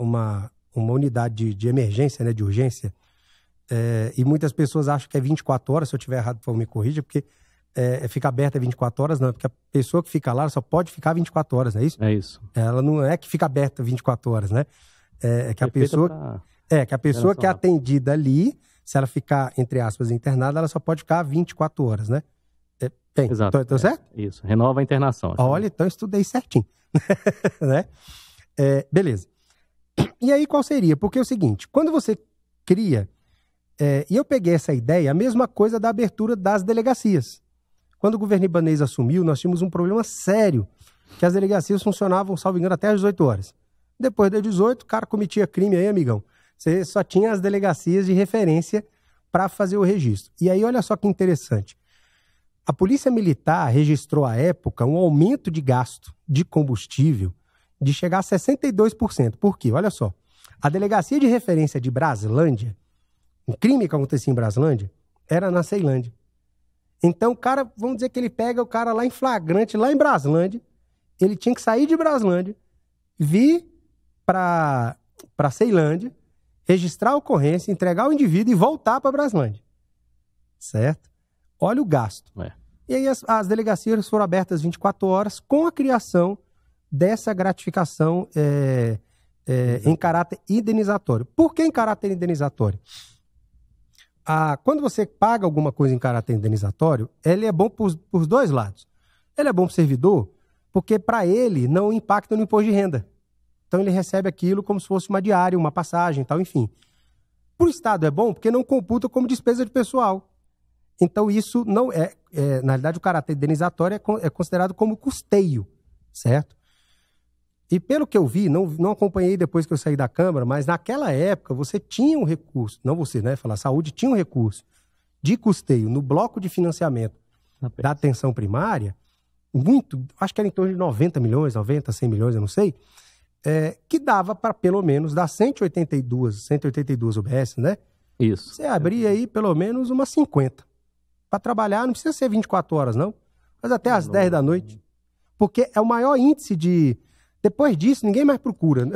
unidade de emergência, né, de urgência, e muitas pessoas acham que é 24 horas, se eu estiver errado, por favor, me corrija, porque fica aberta 24 horas, não, porque a pessoa que fica lá só pode ficar 24 horas, não é isso? É isso. Ela não é que fica aberta 24 horas, né? Que a pessoa... que a pessoa que é atendida ali, se ela ficar, entre aspas, internada, ela só pode ficar 24 horas, né? Bem, exato. Tô certo? Isso, renova a internação. Olha, então eu estudei certinho. Né? Beleza. E aí qual seria? Porque é o seguinte, quando você cria, e eu peguei essa ideia, a mesma coisa da abertura das delegacias. Quando o governo Ibanez assumiu, nós tínhamos um problema sério, que as delegacias funcionavam, salvo engano, até às 18 horas. Depois das 18, o cara cometia crime aí, amigão. Você só tinha as delegacias de referência para fazer o registro. E aí, olha só que interessante. A Polícia Militar registrou, à época, um aumento de gasto de combustível de chegar a 62%. Por quê? Olha só. A delegacia de referência de Braslândia, um crime que acontecia em Braslândia, era na Ceilândia. Então, o cara, vamos dizer que ele pega o cara lá em flagrante, lá em Braslândia, ele tinha que sair de Braslândia, vir para Ceilândia, registrar a ocorrência, entregar o indivíduo e voltar para Braslândia. Certo? Olha o gasto. E aí as delegacias foram abertas 24 horas com a criação dessa gratificação em caráter indenizatório. Por que em caráter indenizatório? Quando você paga alguma coisa em caráter indenizatório, ele é bom para os dois lados. Ele é bom para o servidor, porque para ele não impacta no imposto de renda. Então ele recebe aquilo como se fosse uma diária, uma passagem, tal, enfim. Para o Estado é bom porque não computa como despesa de pessoal. Então isso não na realidade o caráter indenizatório é considerado como custeio, certo? E pelo que eu vi, não acompanhei depois que eu saí da Câmara, mas naquela época você tinha um recurso, não você, né? Falar saúde tinha um recurso de custeio no bloco de financiamento da atenção primária, acho que era em torno de 90 milhões, 90, 100 milhões, eu não sei, que dava para pelo menos dar 182 UBS, né? Isso. Você abria aí pelo menos umas 50. Para trabalhar, não precisa ser 24 horas, não. Mas até às 10 da noite. Porque é o maior índice de... Depois disso, ninguém mais procura.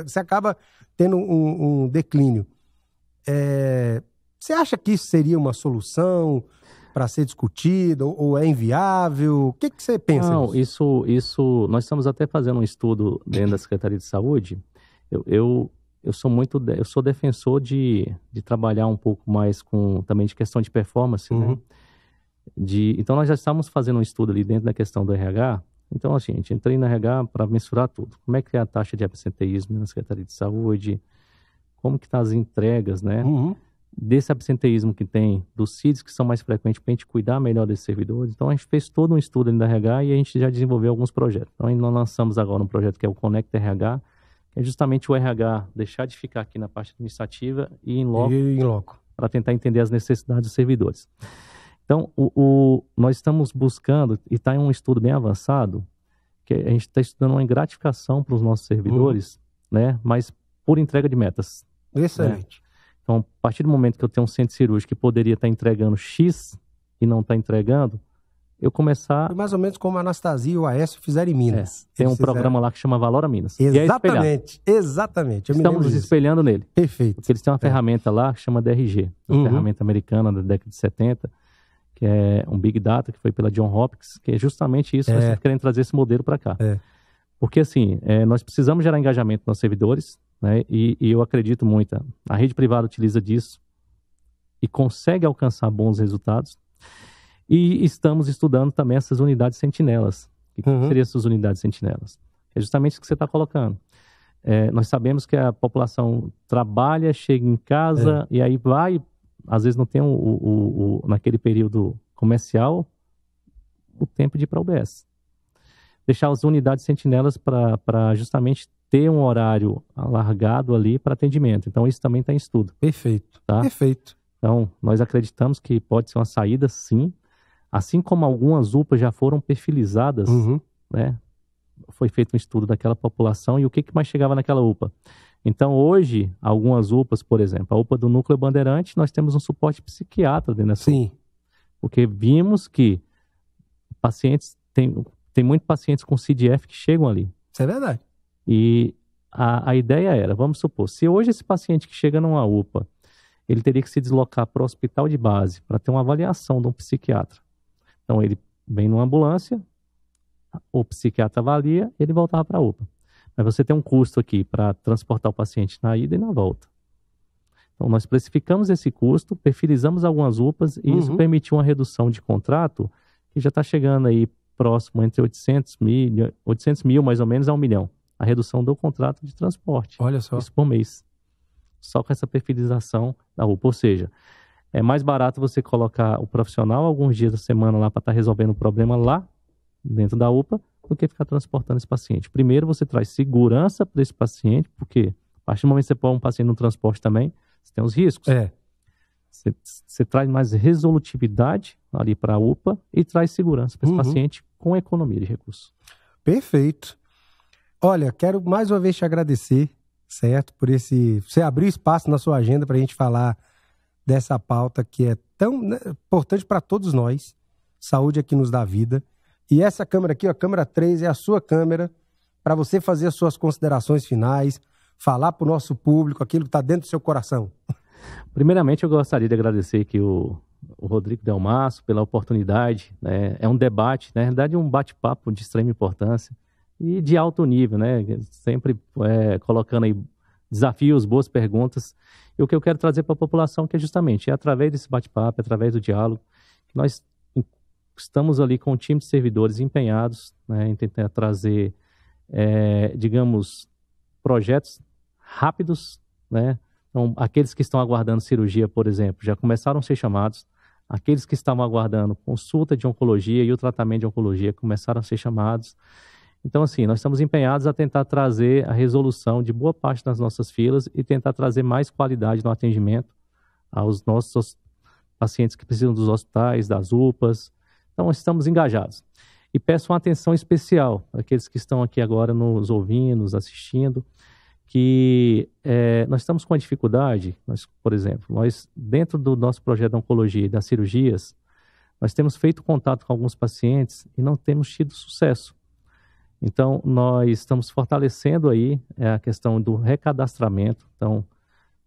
Você acaba tendo um declínio. Você acha que isso seria uma solução para ser discutida ou é inviável? O que você pensa nisso? Isso... Nós estamos até fazendo um estudo dentro da Secretaria de Saúde. Eu sou defensor de trabalhar um pouco mais também de questão de performance, né? Então, nós já estamos fazendo um estudo ali dentro da questão do RH. Então, assim, a gente entrei no RH para mensurar tudo. Como é que é a taxa de absenteísmo na Secretaria de Saúde? Como que estão as entregas, né? Desse absenteísmo que tem, dos CIDs que são mais frequentes, para a gente cuidar melhor desses servidores. Então, a gente fez todo um estudo ali da RH e a gente já desenvolveu alguns projetos. Então, nós lançamos agora um projeto que é o Conecta RH, que é justamente o RH deixar de ficar aqui na parte administrativa e ir em loco. Para tentar entender as necessidades dos servidores. Então, nós estamos buscando, e está em um estudo bem avançado, que a gente está estudando uma gratificação para os nossos servidores, né? Mas por entrega de metas. Excelente. Né? Então, a partir do momento que eu tenho um centro cirúrgico que poderia estar entregando X e não está entregando, eu começar... Foi mais ou menos como a Anastasia e o Aécio fizeram em Minas. Tem um programa lá que chama Valora Minas. Exatamente, exatamente. Estamos nos espelhando nele. Perfeito. Porque eles têm uma ferramenta lá que chama DRG, uma ferramenta americana da década de 70, que é um Big Data, que foi pela John Hopkins, que é justamente isso, nós estamos querendo trazer esse modelo para cá. Porque, assim, nós precisamos gerar engajamento nos servidores, né? E eu acredito muito, a rede privada utiliza disso e consegue alcançar bons resultados. E estamos estudando também essas unidades sentinelas. O que seriam essas unidades sentinelas? É justamente isso que você está colocando. Nós sabemos que a população trabalha, chega em casa e aí vai... Às vezes não tem naquele período comercial o tempo de ir para a UBS. Deixar as unidades sentinelas para justamente ter um horário alargado ali para atendimento. Então, isso também está em estudo. Perfeito, tá? Perfeito. Então, nós acreditamos que pode ser uma saída, sim. Assim como algumas UPAs já foram perfilizadas, né? Foi feito um estudo daquela população e o que mais chegava naquela UPA. Então, hoje, algumas UPAs, por exemplo, a UPA do Núcleo Bandeirante, nós temos um suporte psiquiatra dentro dessa UPA. Porque vimos que pacientes, tem muitos pacientes com CDF que chegam ali. Isso é verdade. E a ideia era, vamos supor, se hoje esse paciente que chega numa UPA, ele teria que se deslocar para o hospital de base para ter uma avaliação de um psiquiatra. Então, ele vem numa ambulância, o psiquiatra avalia, ele voltava para a UPA. Mas você tem um custo aqui para transportar o paciente na ida e na volta. Então, nós precificamos esse custo, perfilizamos algumas UPAs e isso permitiu uma redução de contrato que já está chegando aí próximo entre 800 mil mais ou menos a 1 milhão. A redução do contrato de transporte. Olha só. Isso por mês. Só com essa perfilização da UPA. Ou seja, é mais barato você colocar o profissional alguns dias da semana lá para estar resolvendo o problema lá dentro da UPA do que ficar transportando esse paciente. Primeiro, você traz segurança para esse paciente, porque a partir do momento que você põe um paciente no transporte também, você tem os riscos. Você traz mais resolutividade ali para a UPA e traz segurança para esse paciente com economia de recursos. Perfeito. Olha, quero mais uma vez te agradecer, certo? Por você abrir espaço na sua agenda para a gente falar dessa pauta que é tão importante para todos nós. Saúde é que nos dá vida. E essa câmera aqui, a câmera 3, é a sua câmera para você fazer as suas considerações finais, falar para o nosso público aquilo que está dentro do seu coração. Primeiramente, eu gostaria de agradecer aqui o Rodrigo Delmasso pela oportunidade, né? É um debate, na verdade, um bate-papo de extrema importância e de alto nível, né? Sempre colocando aí desafios, boas perguntas. E o que eu quero trazer para a população que é justamente, através desse bate-papo, através do diálogo, que nós estamos ali com um time de servidores empenhados, né, em tentar trazer, digamos, projetos rápidos, né? Então, aqueles que estão aguardando cirurgia, por exemplo, já começaram a ser chamados. Aqueles que estavam aguardando consulta de oncologia e o tratamento de oncologia começaram a ser chamados. Então, assim, nós estamos empenhados a tentar trazer a resolução de boa parte das nossas filas e tentar trazer mais qualidade no atendimento aos nossos pacientes que precisam dos hospitais, das UPAs. Então, estamos engajados. E peço uma atenção especial àqueles que estão aqui agora nos ouvindo, nos assistindo, que nós estamos com uma dificuldade, por exemplo, nós dentro do nosso projeto de oncologia e das cirurgias, nós temos feito contato com alguns pacientes e não temos tido sucesso. Então, nós estamos fortalecendo aí a questão do recadastramento. Então,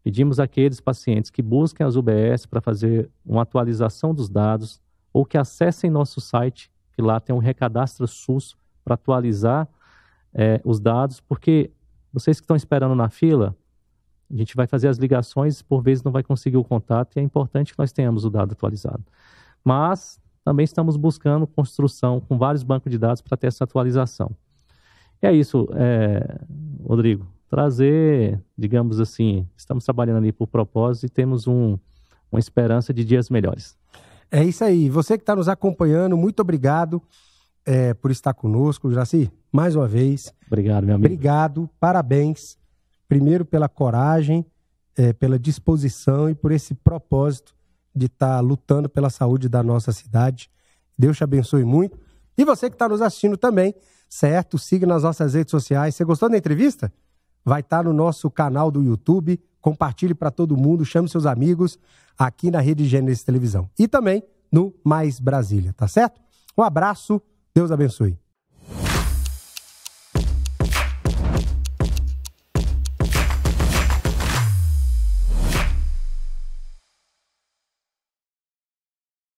pedimos àqueles pacientes que busquem as UBS para fazer uma atualização dos dados ou que acessem nosso site, que lá tem um Recadastra SUS para atualizar os dados, porque vocês que estão esperando na fila, a gente vai fazer as ligações, por vezes não vai conseguir o contato e é importante que nós tenhamos o dado atualizado. Mas também estamos buscando construção com vários bancos de dados para ter essa atualização. E é isso, Rodrigo, trazer, digamos assim, estamos trabalhando ali por propósito e temos uma esperança de dias melhores. É isso aí. Você que está nos acompanhando, muito obrigado por estar conosco, Juraci. Mais uma vez. Obrigado, meu amigo. Obrigado, parabéns. Primeiro pela coragem, pela disposição e por esse propósito de estar lutando pela saúde da nossa cidade. Deus te abençoe muito. E você que está nos assistindo também, certo? Siga nas nossas redes sociais. Você gostou da entrevista? Vai estar no nosso canal do YouTube. Compartilhe para todo mundo, chame seus amigos aqui na Rede Gênesis Televisão. E também no Mais Brasília, tá certo? Um abraço, Deus abençoe.